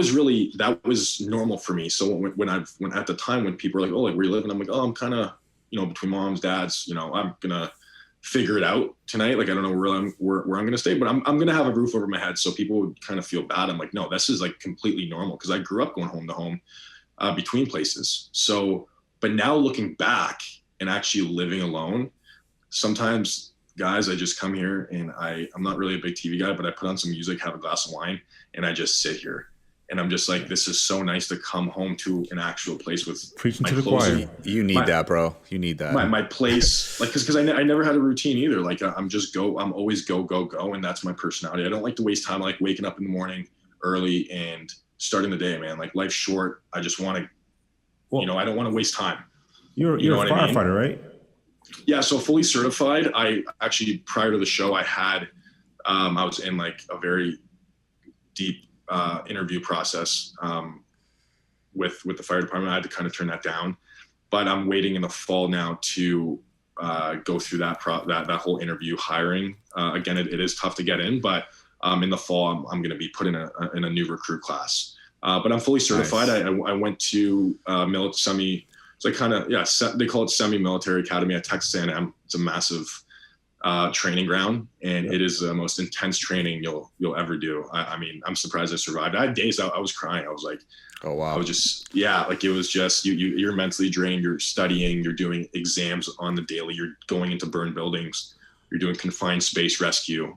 was normal for me. So when at the time when people were like, oh, like where you living? I'm like, oh, I'm kind of, between moms, dads, I'm going to figure it out tonight. Like, I don't know where I'm going to stay, but I'm going to have a roof over my head. So people would kind of feel bad. I'm like, no, this is like completely normal. Cause I grew up going home to home between places. So, but now looking back and actually living alone, sometimes guys, I just come here and I'm not really a big TV guy, but I put on some music, have a glass of wine, and I just sit here. And I'm just like, this is so nice to come home to an actual place with preaching to the choir. You need that, bro. You need that. My place, like, cause I never had a routine either. Like I'm always go. And that's my personality. I don't like to waste time. I like waking up in the morning early and starting the day, man. Like life's short. I just want to, I don't want to waste time. You're a firefighter, right? Yeah. So fully certified. I actually, prior to the show, I was in like a very deep interview process with the fire department. I had to kind of turn that down, but I'm waiting in the fall now to go through that whole interview hiring. Again, it is tough to get in, but in the fall, I'm going to be put in a new recruit class. But I'm fully certified. Nice. I went to they call it semi-military academy at Texas A&M. It's a massive training ground, and it is the most intense training you'll ever do. I mean, I'm surprised I survived. I had days I was crying. I was like, oh wow. I was just, like it was just you're mentally drained. You're studying. You're doing exams on the daily. You're going into burned buildings. You're doing confined space rescue.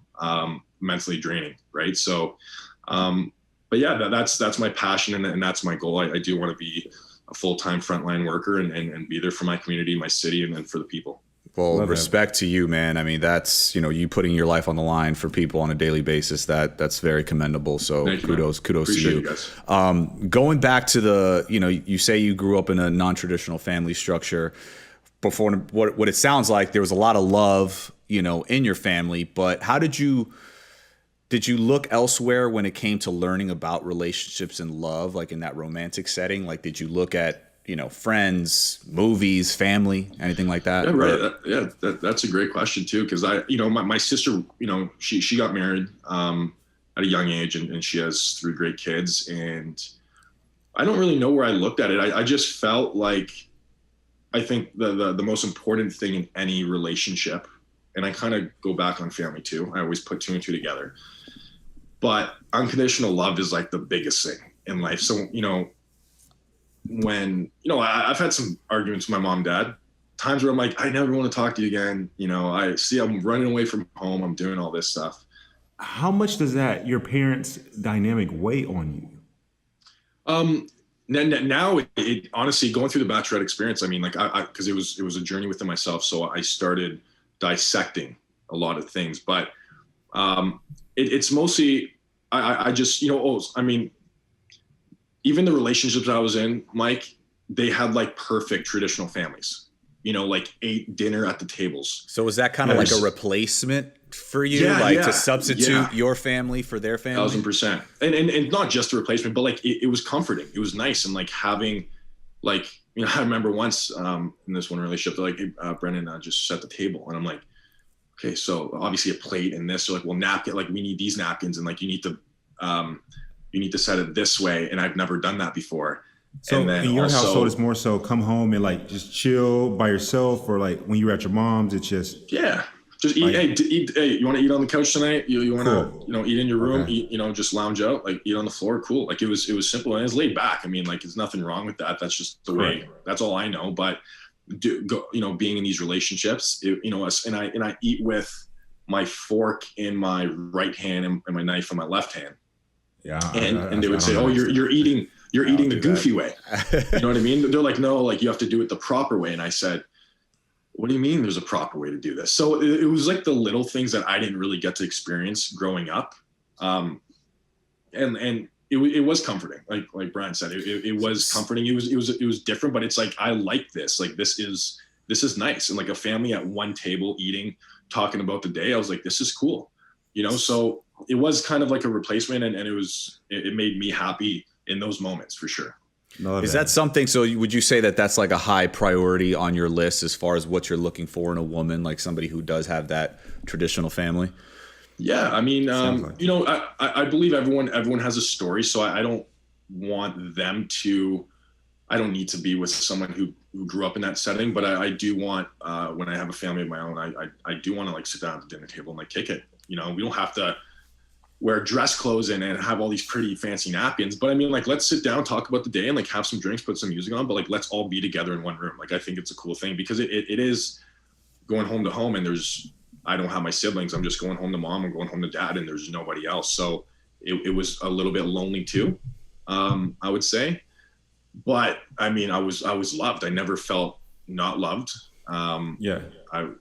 Mentally draining, right? So, but yeah, that's my passion, and that's my goal. I do want to be a full-time frontline worker and be there for my community, my city, and then for the people. Well, love respect to you, man. I mean, that's, you putting your life on the line for people on a daily basis. That's very commendable. So kudos to you. Guys. Going back to the, you say you grew up in a non-traditional family structure. Before, what it sounds like, there was a lot of love, in your family, but how did you look elsewhere when it came to learning about relationships and love, like in that romantic setting? Like, did you look at, friends, movies, family, anything like that? Yeah, right. That's a great question too. Cause my sister, she got married at a young age and she has 3 great kids. And I don't really know where I looked at it. I just felt like, I think the most important thing in any relationship, and I kind of go back on family too. I always put 2 and 2 together, but unconditional love is like the biggest thing in life. So, when, I've had some arguments with my mom and dad, times where I'm like, I never want to talk to you again. I'm running away from home. I'm doing all this stuff. How much does your parents' dynamic weigh on you? Now it honestly, going through the Bachelorette experience, I mean, like cause it was a journey within myself. So I started dissecting a lot of things, but it's mostly, I just, even the relationships I was in, Mike, they had like perfect traditional families, like ate dinner at the tables. So was that kind of like a replacement for you? To substitute your family for their family? 1000%. And not just a replacement, but like, it was comforting. It was nice. And like having like, I remember once in this one relationship, they're like, hey, Brendan, just set the table. And I'm like, okay, so obviously a plate and this. They're like, well, napkin, like we need these napkins, and like you need to set it this way. And I've never done that before. So and then in your household, it's more so come home and like just chill by yourself, or like when you're at your mom's, it's just just eat. Like, hey, you want to eat on the couch tonight? You want to eat in your room? Okay. Eat, just lounge out, like eat on the floor. Cool. Like it was simple and it's laid back. I mean, like there's nothing wrong with that. That's just the way. That's all I know. But being in these relationships, and I eat with my fork in my right hand and my knife in my left hand. Yeah. And they would say, oh, you're eating the goofy way. You know what I mean? They're like, no, like you have to do it the proper way. And I said, what do you mean there's a proper way to do this? So it was like the little things that I didn't really get to experience growing up. And it was comforting. Like Brian said, it was comforting. It was different, but it's like, I like this. Like, this is nice. And like a family at one table eating, talking about the day, I was like, this is cool. So it was kind of like a replacement, and it made me happy in those moments for sure. Is that something, so would you say that that's like a high priority on your list as far as what you're looking for in a woman, like somebody who does have that traditional family? Yeah, I mean, like you know, I believe everyone has a story, so I don't want them to. I don't need to be with someone who grew up in that setting, but I do want when I have a family of my own, I do want to like sit down at the dinner table and like kick it. You know, we don't have to wear dress clothes and have all these pretty fancy napkins, but I mean, like, let's sit down, talk about the day, and like have some drinks, put some music on, but like let's all be together in one room. Like I think it's a cool thing because it is going home to home, and I don't have my siblings. I'm just going home to mom. I'm going home to dad, and there's nobody else. So it was a little bit lonely too, I would say. But I mean, I was loved. I never felt not loved. Yeah.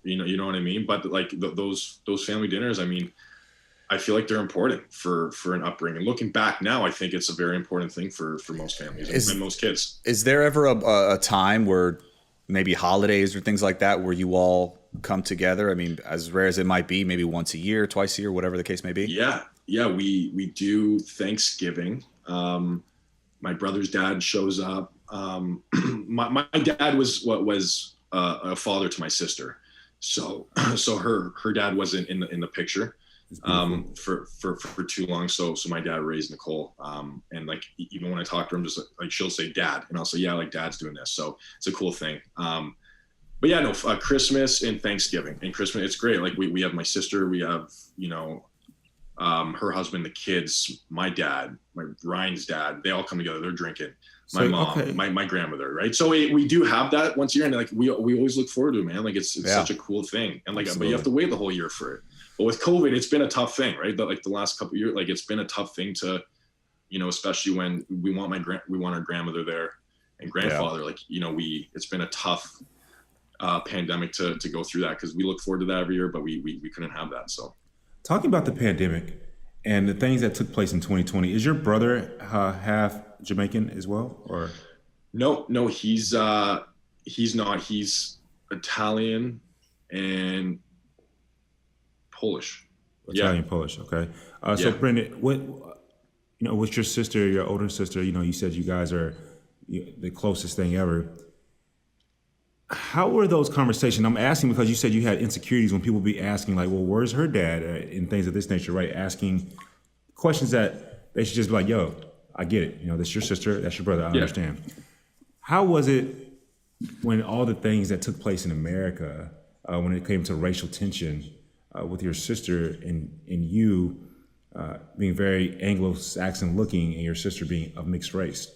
You know what I mean? But like those family dinners, I mean, I feel like they're important for an upbringing. Looking back now, I think it's a very important thing for most families and most kids. Is there ever a time where maybe holidays or things like that where you all come together? I mean, as rare as it might be, maybe once a year, twice a year, whatever the case may be. Yeah. We do Thanksgiving. My brother's dad shows up. My dad was a father to my sister, so her dad wasn't in the picture for too long. So my dad raised Nicole, and like even when I talk to him, just like she'll say dad, and I'll say yeah, like dad's doing this. So it's a cool thing. But yeah, no, Christmas and Thanksgiving and Christmas, it's great. Like we have my sister, we have her husband, the kids, my dad, Ryan's dad, they all come together. They're drinking. My mom, okay. my grandmother, right? So we do have that once a year, and like we always look forward to it, man. Like it's such a cool thing, and like but you have to wait the whole year for it. But with COVID, it's been a tough thing, right? But like the last couple of years, like it's been a tough thing to, especially when we want our grandmother there and grandfather. Like it's been a tough pandemic to go through that because we look forward to that every year, but we couldn't have that. So. Talking about the pandemic and the things that took place in 2020, is your brother half Jamaican as well, or? No, he's not. He's Italian and Polish. Italian, Polish. Okay. So Brendan, with your sister, your older sister, you said you guys are the closest thing ever. How were those conversations? I'm asking because you said you had insecurities when people be asking like, well, where's her dad and things of this nature, right? Asking questions that they should just be like, yo, I get it. That's your sister, that's your brother, I understand. How was it when all the things that took place in America, when it came to racial tension with your sister and you being very Anglo-Saxon looking and your sister being of mixed race?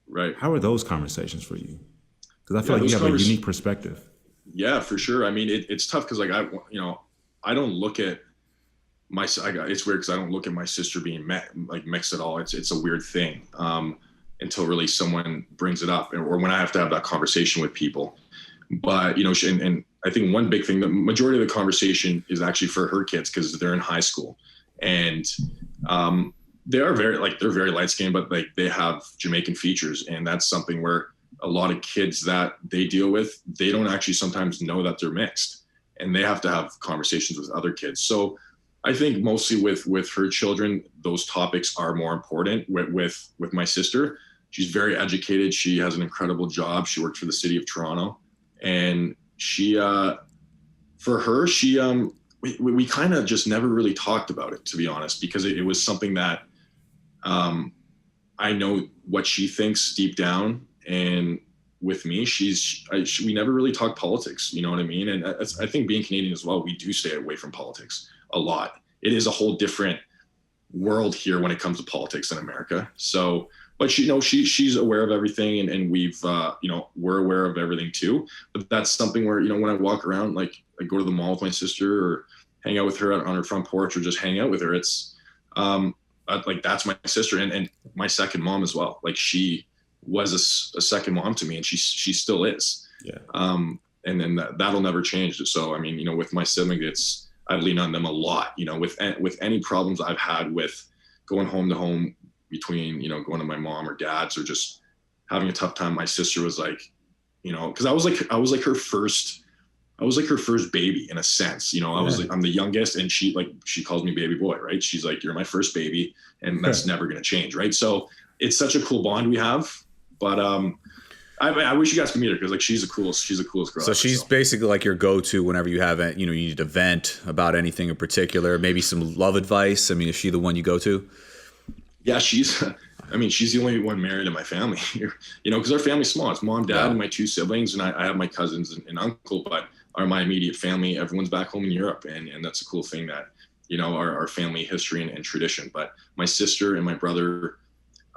Right. How were those conversations for you? Because I feel like you have a unique perspective. Yeah, for sure. I mean, it's tough because like I don't look at it's weird because I don't look at my sister being mixed at all. It's a weird thing until really someone brings it up or when I have to have that conversation with people. But and I think one big thing, the majority of the conversation is actually for her kids because they're in high school and they're very light skinned, but like they have Jamaican features, and that's something where a lot of kids that they deal with, they don't actually sometimes know that they're mixed, and they have to have conversations with other kids. So I think mostly with her children, those topics are more important. With my sister, she's very educated. She has an incredible job. She works for the city of Toronto, and she, for her, she, we kind of just never really talked about it, to be honest, because it was something that I know what she thinks deep down. And with me, we never really talk politics, you know what I mean? And I think being Canadian as well, we do stay away from politics a lot. It is a whole different world here when it comes to politics in America. So, but she's aware of everything, and we've, we're aware of everything too. But that's something where, when I walk around, like I go to the mall with my sister or hang out with her on her front porch or just hang out with her, it's like, that's my sister and my second mom as well. Like she was a second mom to me, and she still is. Yeah. And then that'll never change. So, I mean, with my siblings, I lean on them a lot, with any problems I've had with going home to home between, going to my mom or dad's or just having a tough time. My sister was like, cause I was like her first baby in a sense, I'm the youngest, and she calls me baby boy, right? She's like, you're my first baby, and that's never going to change. Right. So it's such a cool bond we have. But I wish you guys could meet her because like she's the coolest girl. So she's basically like your go-to whenever you have you need to vent about anything in particular, maybe some love advice. I mean, is she the one you go to? Yeah, she's the only one married in my family, because our family's small. It's mom, dad, and my two siblings, and I have my cousins and uncle, but my immediate family, everyone's back home in Europe, and that's a cool thing that, our family history and tradition. But my sister and my brother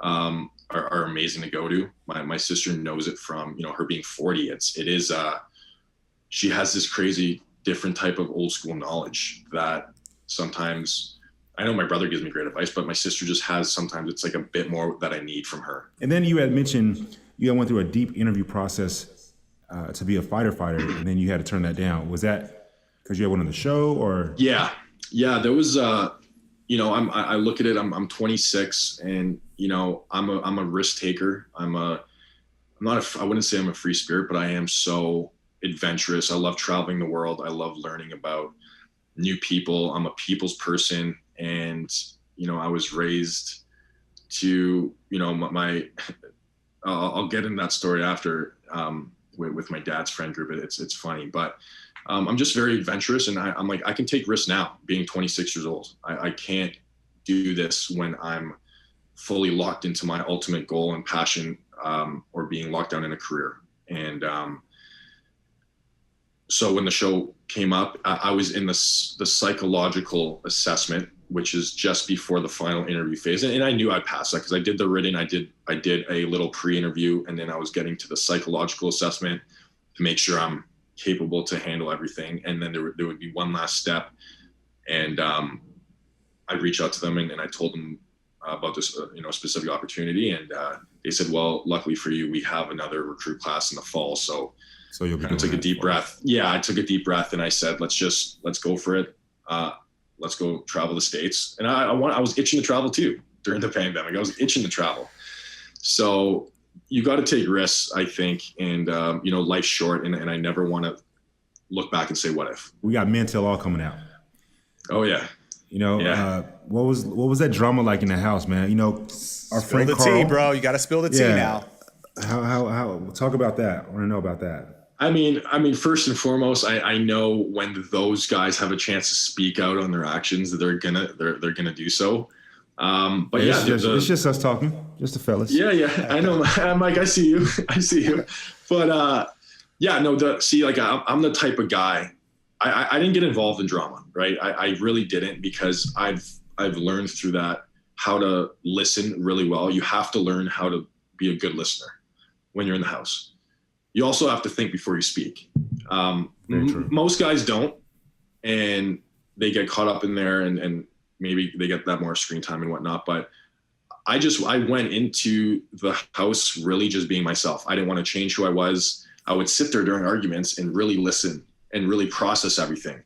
are amazing to go to. My sister knows it from, her being 40. She has this crazy different type of old school knowledge that sometimes, I know my brother gives me great advice, but my sister just has, sometimes it's like a bit more that I need from her. And then you had mentioned you had went through a deep interview process to be a fighter, and then you had to turn that down. Was that because you had one on the show, or? Yeah, there was, I look at it, I'm 26, and, I'm a risk taker. I wouldn't say I'm a free spirit, but I am so adventurous. I love traveling the world. I love learning about new people. I'm a people's person. And, I was raised to, I'll get in that story after, with my dad's friend group. It's funny, but, I'm just very adventurous, and I'm like, I can take risks now being 26 years old. I can't do this when I'm fully locked into my ultimate goal and passion, or being locked down in a career. And, so when the show came up, I was in the psychological assessment, which is just before the final interview phase. And I knew I'd pass that because I did the written, I did a little pre-interview, and then I was getting to the psychological assessment to make sure I'm capable to handle everything. And then there would be one last step. And I'd reach out to them and I told them about this, specific opportunity. And they said, well, luckily for you, we have another recruit class in the fall. So you'll be took a deep breath. Yeah, I took a deep breath and I said, let's go for it. Let's go travel the States. And I was itching to travel too during the pandemic. I was itching to travel. So you got to take risks, I think. And, life's short, and I never want to look back and say, what if? We got Men Tell All coming out. Oh yeah. What was that drama like in the house, man? Our spill friend the Carl, tea, bro. You got to spill the tea now. How talk about that. I want to know about that. I mean, first and foremost, I know when those guys have a chance to speak out on their actions, they're gonna do so. But it's just us talking, just the fellas. Yeah, I know, Mike. I see you. But I'm the type of guy. I didn't get involved in drama, right? I really didn't, because I've learned through that how to listen really well. You have to learn how to be a good listener when you're in the house. You also have to think before you speak. Most guys don't, and they get caught up in there, and maybe they get that more screen time and whatnot. But I went into the house really just being myself. I didn't want to change who I was. I would sit there during arguments and really listen and really process everything.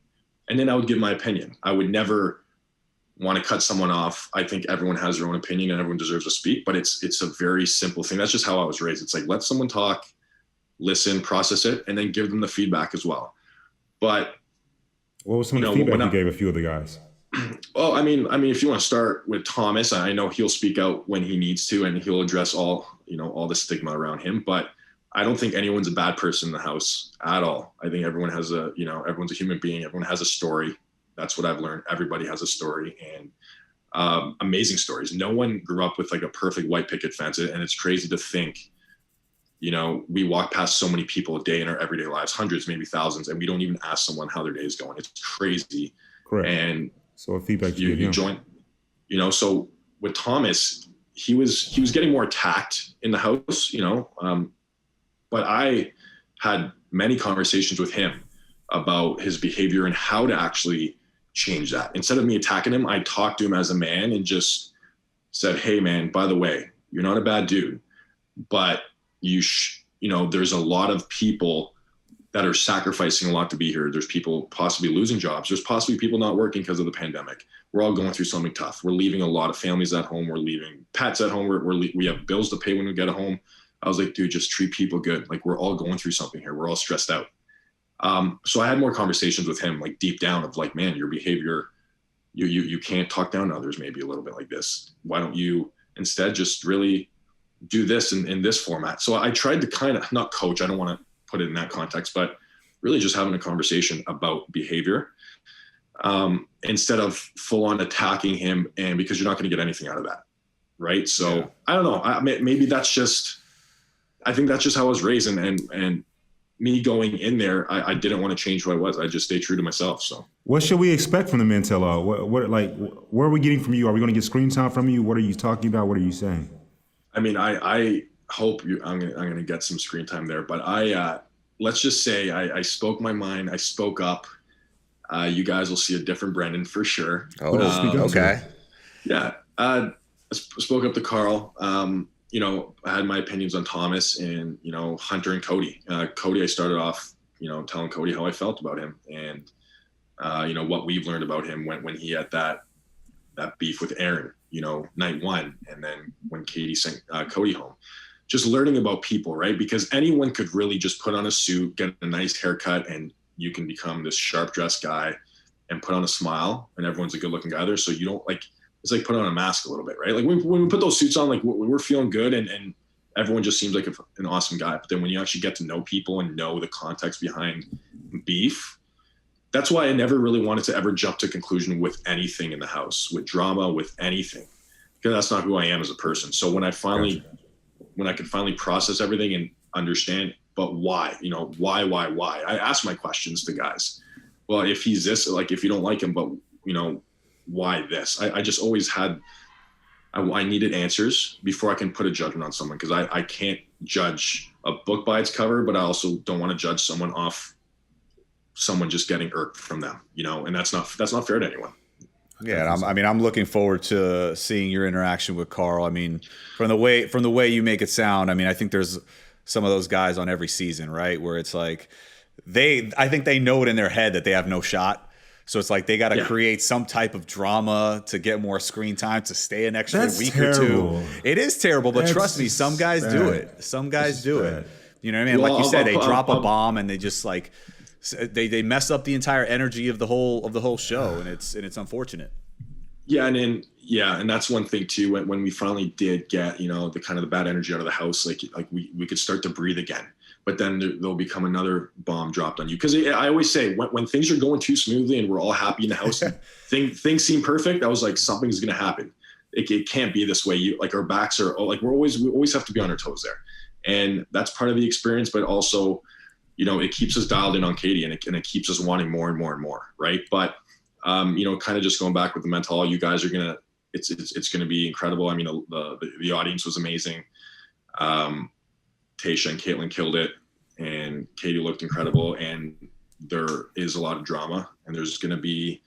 And then I would give my opinion. I would never want to cut someone off. I think everyone has their own opinion and everyone deserves to speak, but it's a very simple thing. That's just how I was raised. It's like, let someone talk, listen, process it, and then give them the feedback as well. But what was some of the feedback you gave a few of the guys? Well, I mean, if you want to start with Thomas, I know he'll speak out when he needs to, and he'll address all the stigma around him. But I don't think anyone's a bad person in the house at all. I think everyone has everyone's a human being. Everyone has a story. That's what I've learned. Everybody has a story, and amazing stories. No one grew up with like a perfect white picket fence, and it's crazy to think, we walk past so many people a day in our everyday lives, hundreds, maybe thousands, and we don't even ask someone how their day is going. It's crazy. Correct. And so what feedback you join, so with Thomas, he was getting more attacked in the house, but I had many conversations with him about his behavior and how to actually change that. Instead of me attacking him, I talked to him as a man and just said, hey man, by the way, you're not a bad dude, but there's a lot of people that are sacrificing a lot to be here. There's people possibly losing jobs. There's possibly people not working because of the pandemic. We're all going through something tough. We're leaving a lot of families at home. We're leaving pets at home. We have bills to pay when we get home. I was like, dude, just treat people good. Like, we're all going through something here. We're all stressed out. So I had more conversations with him, like deep down, of like, man, your behavior, you can't talk down to others maybe a little bit like this. Why don't you instead just really do this in this format. So I tried to kind of not coach. I don't want to put it in that context, but really just having a conversation about behavior instead of full on attacking him. And because you're not going to get anything out of that. Right. So yeah. I don't know. Maybe that's just, I think that's just how I was raised, and me going in there, I didn't want to change who I was. I just stayed true to myself. So what should we expect from the men tell all? What where are we getting from you? Are we going to get screen time from you? What are you talking about? What are you saying? I mean, I hope I'm going to get some screen time there, but let's just say I spoke my mind. I spoke up. You guys will see a different Brendan for sure. Oh, okay. Yeah. I spoke up to Carl. You know, I had my opinions on Thomas and, you know, Hunter and Cody. Cody, I started off, you know, telling Cody how I felt about him and, you know, what we've learned about him when he had that beef with Aaron, you know, night one. And then when Katie sent Cody home, just learning about people, right? Because anyone could really just put on a suit, get a nice haircut, and you can become this sharp dressed guy and put on a smile, and everyone's a good looking guy there. So you don't it's like put on a mask a little bit, right? Like when we put those suits on, like we're feeling good and everyone just seems like an awesome guy. But then when you actually get to know people and know the context behind beef, that's why I never really wanted to ever jump to conclusion with anything in the house, with drama, with anything, because that's not who I am as a person. So when I could finally process everything and understand, but why, you know, why? I ask my questions to guys. Well, if he's this, like, if you don't like him, but you know, why this? I just always had, I needed answers before I can put a judgment on someone, because I can't judge a book by its cover, but I also don't want to judge someone off someone just getting irked from them, you know, and that's not fair to anyone. Yeah, I'm looking forward to seeing your interaction with Carl. I mean, from the way you make it sound, I mean, I think there's some of those guys on every season, right, where it's like I think they know it in their head that they have no shot. So it's like they got to create some type of drama to get more screen time to stay an extra week terrible. or two. It is terrible, but trust me, some guys do it. Some guys do it. You know what I mean? Well, like you said, they drop a bomb and they just like they mess up the entire energy of the whole show, and it's unfortunate. Yeah, and that's one thing too. When we finally did get, you know, the kind of the bad energy out of the house, like we could start to breathe again. But then there'll become another bomb dropped on you. Because I always say when things are going too smoothly and we're all happy in the house, things seem perfect, I was like, something's going to happen. It can't be this way. Our backs are like, we always have to be on our toes there. And that's part of the experience. But also, you know, it keeps us dialed in on Katie, and it keeps us wanting more and more and more. Right. But, you know, kind of just going back with the mental, you guys are going to, it's going to be incredible. I mean, the audience was amazing. Tasha and Caitlin killed it, and Katie looked incredible, and there is a lot of drama, and there's going to be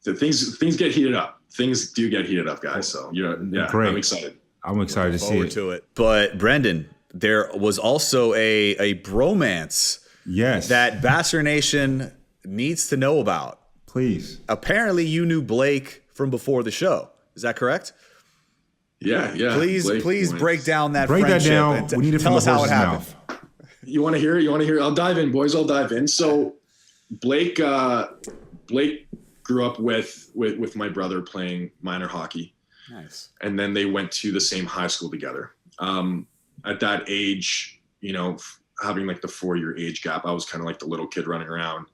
things get heated up. Things do get heated up, guys. So great. I'm excited. I'm excited to see it. But Brendan, there was also a bromance that Bachelor Nation needs to know about. Please. Apparently you knew Blake from before the show. Is that correct? Yeah. Please break down that break friendship. That down. We need it tell us how it happened. Mouth. You want to hear it? I'll dive in, boys. I'll dive in. So Blake grew up with my brother playing minor hockey. Nice. And then they went to the same high school together. At that age, you know, having like the 4-year age gap, I was kind of like the little kid running around.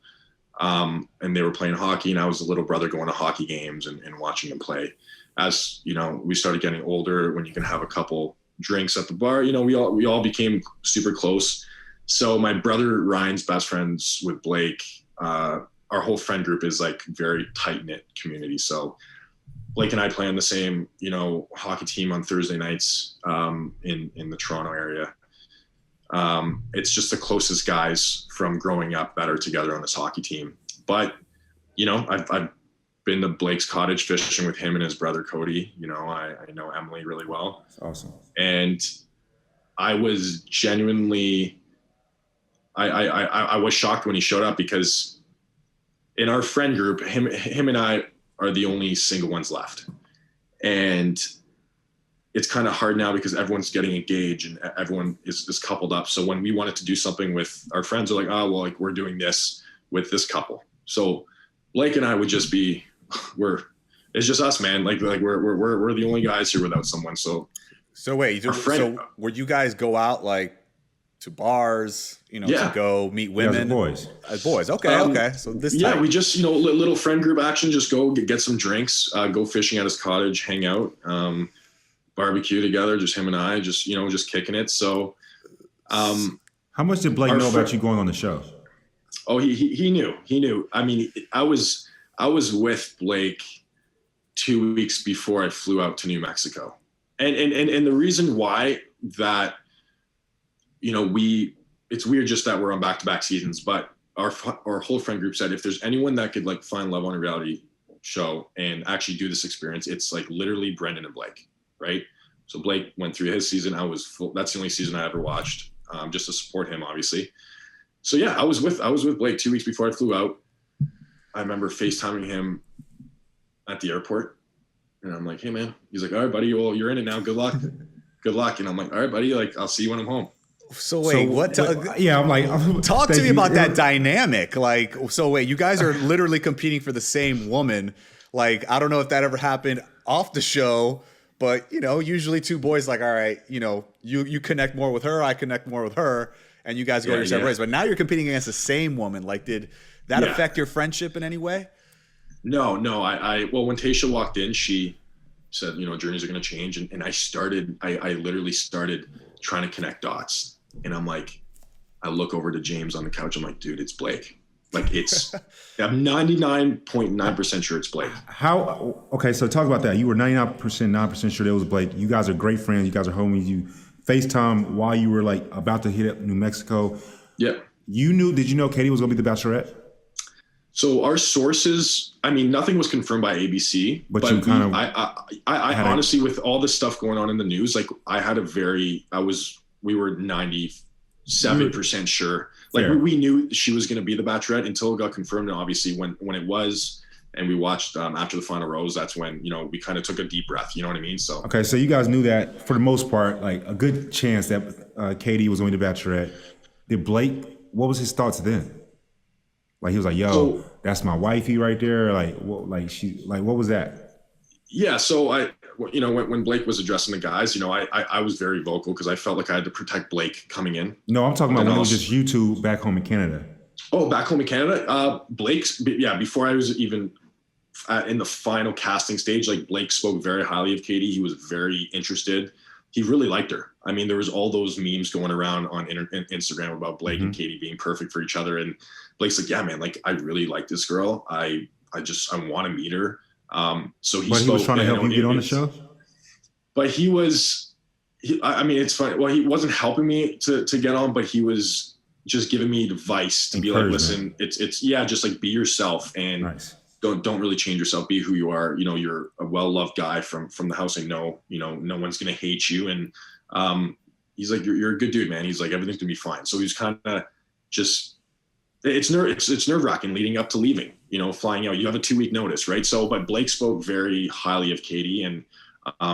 And they were playing hockey, and I was the little brother going to hockey games and watching them play. As you know, we started getting older, when you can have a couple drinks at the bar, you know, we all became super close. So my brother Ryan's best friends with Blake, our whole friend group is like very tight knit community. So Blake and I play on the same, you know, hockey team on Thursday nights in the Toronto area. It's just the closest guys from growing up that are together on this hockey team. But, you know, I've been to Blake's cottage fishing with him and his brother, Cody. You know, I know Emily really well. That's awesome. And I was genuinely, I was shocked when he showed up, because in our friend group, him and I are the only single ones left. And it's kind of hard now because everyone's getting engaged and everyone is coupled up. So when we wanted to do something with our friends, we're like, oh, well, like we're doing this with this couple. So Blake and I would just be, it's just us, man. Like we're the only guys here without someone. So So wait, Our friend, so were you guys go out like to bars, to go meet women? Boys. As boys. Okay, okay. So this yeah, type. we just, little friend group action, just go get some drinks, go fishing at his cottage, hang out, barbecue together, just him and I, just kicking it. So, how much did Blake know about you going on the show? Oh, he knew. I mean, I was with Blake 2 weeks before I flew out to New Mexico. And the reason why that, it's weird just that we're on back-to-back seasons, but our whole friend group said, if there's anyone that could like find love on a reality show and actually do this experience, it's like literally Brendan and Blake, right? So Blake went through his season. That's the only season I ever watched, just to support him, obviously. So yeah, I was with Blake 2 weeks before I flew out. I remember FaceTiming him at the airport, and I'm like, "Hey man," he's like, "All right, buddy, well, you're in it now. Good luck." And I'm like, "All right, buddy, like I'll see you when I'm home." So wait, what? Yeah, I'm like, talk to me about that dynamic. Like, so wait, you guys are literally competing for the same woman. Like, I don't know if that ever happened off the show, but usually two boys, like, all right, you connect more with her, I connect more with her, and you guys go your separate ways. But now you're competing against the same woman. Like, did that affect your friendship in any way? No. Well, when Tayshia walked in, she said, journeys are going to change. And I literally started trying to connect dots. And I'm like, I look over to James on the couch. I'm like, dude, it's Blake. Like I'm 99.9% sure it's Blake. Okay, so talk about that. You were 99% sure it was Blake. You guys are great friends. You guys are homies. You FaceTime while you were like about to hit up New Mexico. Yeah. Did you know Katie was going to be the Bachelorette? So our sources, I mean, nothing was confirmed by ABC, but you I honestly, with all this stuff going on in the news, like we were 97% sure. Like we knew she was going to be the Bachelorette until it got confirmed. And obviously when it was, and we watched after the final rose, that's when, we kind of took a deep breath, you know what I mean? So, okay. So you guys knew that for the most part, like a good chance that Katie was going to be the Bachelorette. Did Blake, what was his thoughts then? Like he was like, "Yo, that's my wifey right there." Like, what? What was that? Yeah. So when Blake was addressing the guys, I was very vocal because I felt like I had to protect Blake coming in. No, I'm talking about when it was just you two back home in Canada. Oh, back home in Canada, before I was even in the final casting stage, like Blake spoke very highly of Katie. He was very interested. He really liked her. I mean, there was all those memes going around on Instagram about Blake and Katie being perfect for each other. And Blake's like, yeah, man, like I really like this girl. I want to meet her. So he was trying to help you get on the show. But it's funny. Well, he wasn't helping me to get on, but he was just giving me advice to be like, listen, it's just like be yourself and don't really change yourself. Be who you are. You're a well-loved guy from the house. I know, no one's going to hate you. And, he's like, you're a good dude, man. He's like, everything's gonna be fine. So he's kind of just, it's nerve-wracking leading up to leaving, flying out. You have a 2-week notice, right? So, but Blake spoke very highly of Katie. And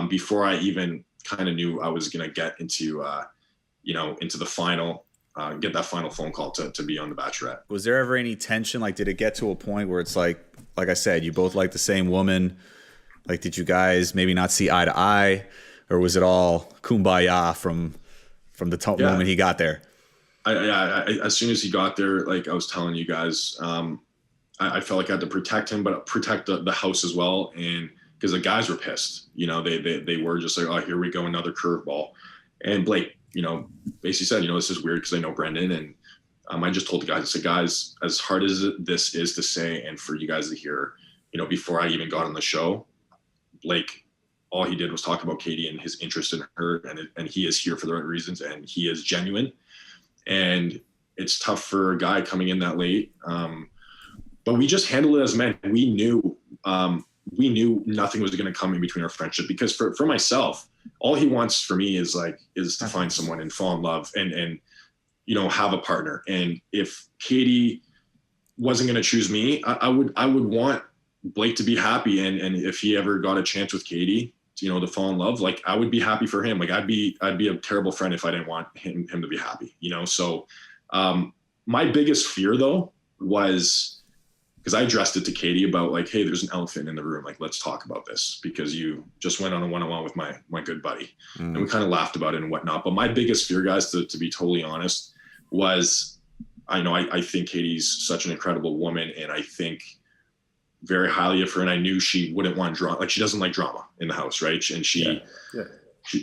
before I even kind of knew I was going to get into the final, get that final phone call to be on The Bachelorette. Was there ever any tension? Like, did it get to a point where it's like I said, you both like the same woman? Like, did you guys maybe not see eye to eye? Or was it all kumbaya from the moment he got there? I as soon as he got there, like I was telling you guys, I felt like I had to protect him, but protect the house as well. And because the guys were pissed, they were just like, oh, here we go, another curveball. And Blake, basically said, this is weird because I know Brendan. And I just told the guys, I said, guys, as hard as this is to say, and for you guys to hear, before I even got on the show, Blake, all he did was talk about Katie and his interest in her, and he is here for the right reasons, and he is genuine. And it's tough for a guy coming in that late. But we just handled it as men. We knew nothing was going to come in between our friendship, because for myself, all he wants for me is to find someone and fall in love and have a partner. And if Katie wasn't going to choose me, I would want Blake to be happy. And if he ever got a chance with Katie, to fall in love, like I would be happy for him. Like I'd be a terrible friend if I didn't want him to be happy, So my biggest fear though was because I addressed it to Katie about like, hey, there's an elephant in the room. Like, let's talk about this because you just went on a one-on-one with my good buddy. And we kind of laughed about it and whatnot. But my biggest fear, guys, to be totally honest, was I think Katie's such an incredible woman, and I think very highly of her. And I knew she wouldn't want drama. Like, she doesn't like drama in the house, right? And she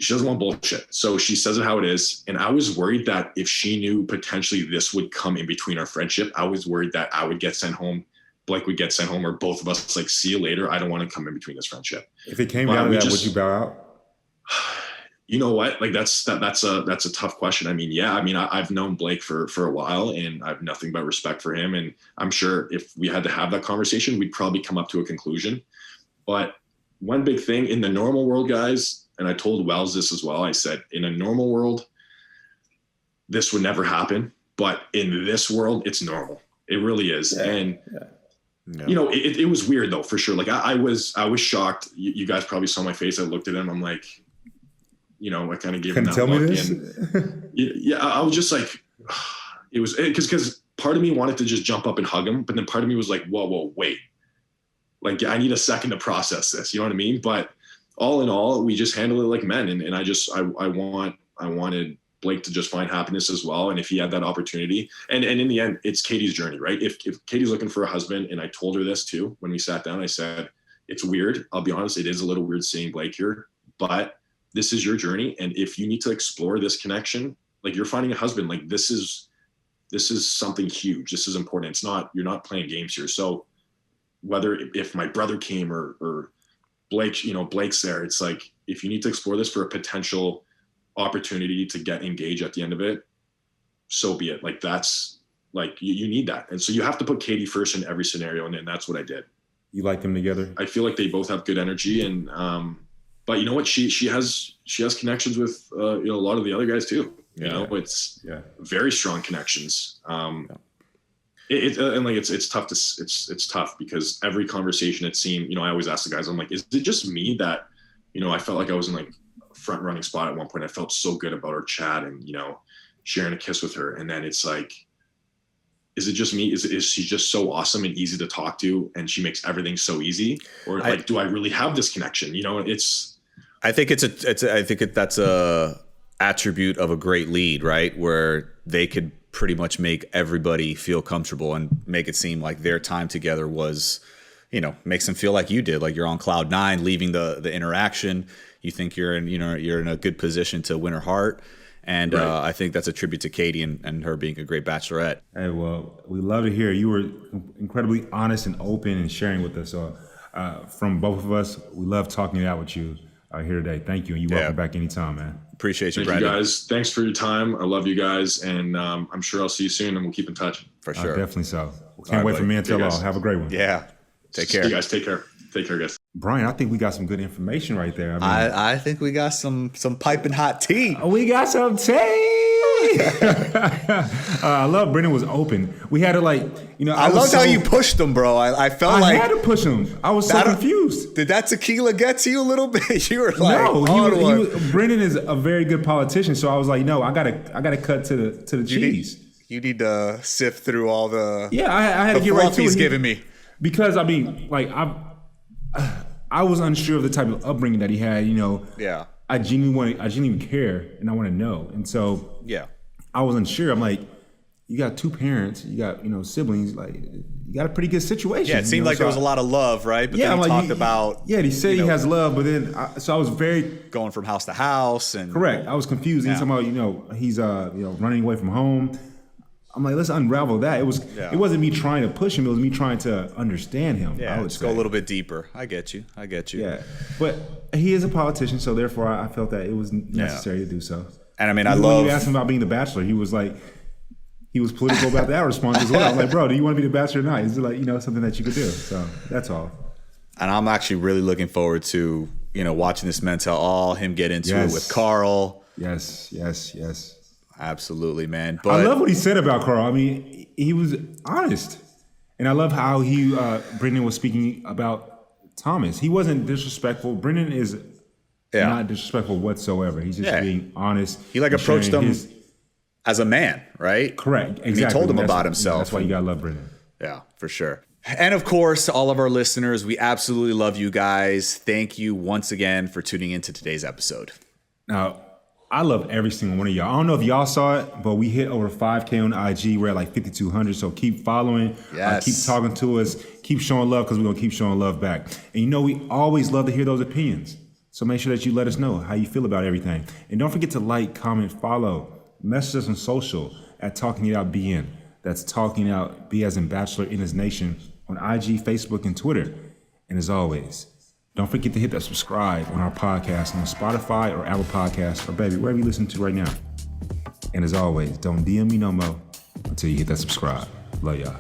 doesn't want bullshit. So she says it how it is. And I was worried that if she knew potentially this would come in between our friendship, I was worried that I would get sent home, Blake would get sent home, or both of us like, see you later. I don't want to come in between this friendship. If it came down to that, would you bow out? You know what? Like that's a tough question. I mean, yeah, I've known Blake for a while, and I have nothing but respect for him. And I'm sure if we had to have that conversation, we'd probably come up to a conclusion. But one big thing in the normal world, guys, and I told Wells this as well. I said, in a normal world, this would never happen. But in this world, it's normal. It really is. And you know, it was weird though, for sure. Like I was shocked. You guys probably saw my face. I looked at him. I'm like, you know, I kind of gave him that tell me look. this? And yeah, I was just like, it was because part of me wanted to just jump up and hug him, but then part of me was like, whoa, wait. Like, I need a second to process this. You know what I mean? But all in all, we just handle it like men. And I wanted Blake to just find happiness as well. And if he had that opportunity, and in the end, it's Katie's journey, right? If Katie's looking for a husband, and I told her this too, when we sat down, I said, it's weird. I'll be honest. It is a little weird seeing Blake here, but this is your journey. And if you need to explore this connection, like you're finding a husband, like this is something huge. This is important. It's not, you're not playing games here. So whether if my brother came or Blake, you know, Blake's there, it's like, if you need to explore this for a potential opportunity to get engaged at the end of it, so be it. Like that's like, you need that. And so you have to put Katie first in every scenario. And then that's what I did. You like them together? I feel like they both have good energy, and, but you know what? She has connections with you know, a lot of the other guys too. You know, it's very strong connections. And like it's tough it's tough because every conversation it seemed, you know, I always ask the guys, I'm like, is it just me that, you know, I felt like I was in like front running spot at one point. I felt so good about our chat and, you know, sharing a kiss with her, and then it's like, is it just me? Is she just so awesome and easy to talk to, and she makes everything so easy? Or like, do I really have this connection? You know, I think that's a attribute of a great lead, right? Where they could pretty much make everybody feel comfortable and make it seem like their time together was, you know, makes them feel like you did, like you're on cloud nine, leaving the interaction. You think you're in a good position to win her heart. And right. I think that's a tribute to Katie and her being a great bachelorette. Hey, well, we love to hear you were incredibly honest and open and sharing with us. So from both of us, we love talking it out with you here today. Thank you. And you're welcome back anytime, man. Appreciate you, Thank Brandon. you guys. Thanks for your time. I love you guys. And I'm sure I'll see you soon, and we'll keep in touch. For sure. Definitely so. Can't wait for me and tell all. Have a great one. Yeah. Take care. See you guys. Take care. Take care, guys. Brian, I think we got some good information right there. I think we got some piping hot tea. We got some tea. I love Brendan was open. We had to I loved how you pushed him, bro. I felt like I had to push him. I was so confused. Did that tequila get to you a little bit? You were like, no. Brendan is a very good politician, so I was like, no, I gotta cut to the cheese. You need to sift through all the I had to get right to it. He's giving me because I was unsure of the type of upbringing that he had. You know, I genuinely care, and I want to know, and so I was unsure. I'm like, you got two parents, you got siblings, like you got a pretty good situation. Yeah, it seemed like there was a lot of love, right? But then he talked about he said he has love, but then so I was very going from house to house and correct. I was confused. He's talking about he's running away from home. I'm like, let's unravel that. It wasn't me trying to push him. It was me trying to understand him. Yeah, let's go a little bit deeper. I get you. Yeah, but he is a politician, so therefore I felt that it was necessary to do so. And I mean, when you asked him about being the Bachelor, he was like, he was political about that response as well. I was like, bro, do you want to be the Bachelor or not? Is it like something that you could do? So that's all. And I'm actually really looking forward to watching this men tell all, him get into it with Carl. Yes. Absolutely, man. But I love what he said about Carl. I mean, he was honest. And I love how Brendan was speaking about Thomas. He wasn't disrespectful. Brendan is not disrespectful whatsoever. He's just being honest. He approached him as a man, right? Correct. Exactly. And he told him about himself. That's why you gotta love Brendan. Yeah, for sure. And of course, all of our listeners, we absolutely love you guys. Thank you once again for tuning into today's episode. Now, I love every single one of y'all. I don't know if y'all saw it, but we hit over 5K on IG. We're at like 5,200. So keep following, Yes. keep talking to us, keep showing love, because we're going to keep showing love back. And you know, we always love to hear those opinions. So make sure that you let us know how you feel about everything. And don't forget to like, comment, follow, message us on social at Talking It Out BN. That's Talking Out, B as in Bachelor in His Nation, on IG, Facebook, and Twitter. And as always, don't forget to hit that subscribe on our podcast on Spotify or Apple Podcasts or baby, wherever you listen to right now. And as always, don't DM me no more until you hit that subscribe. Love y'all.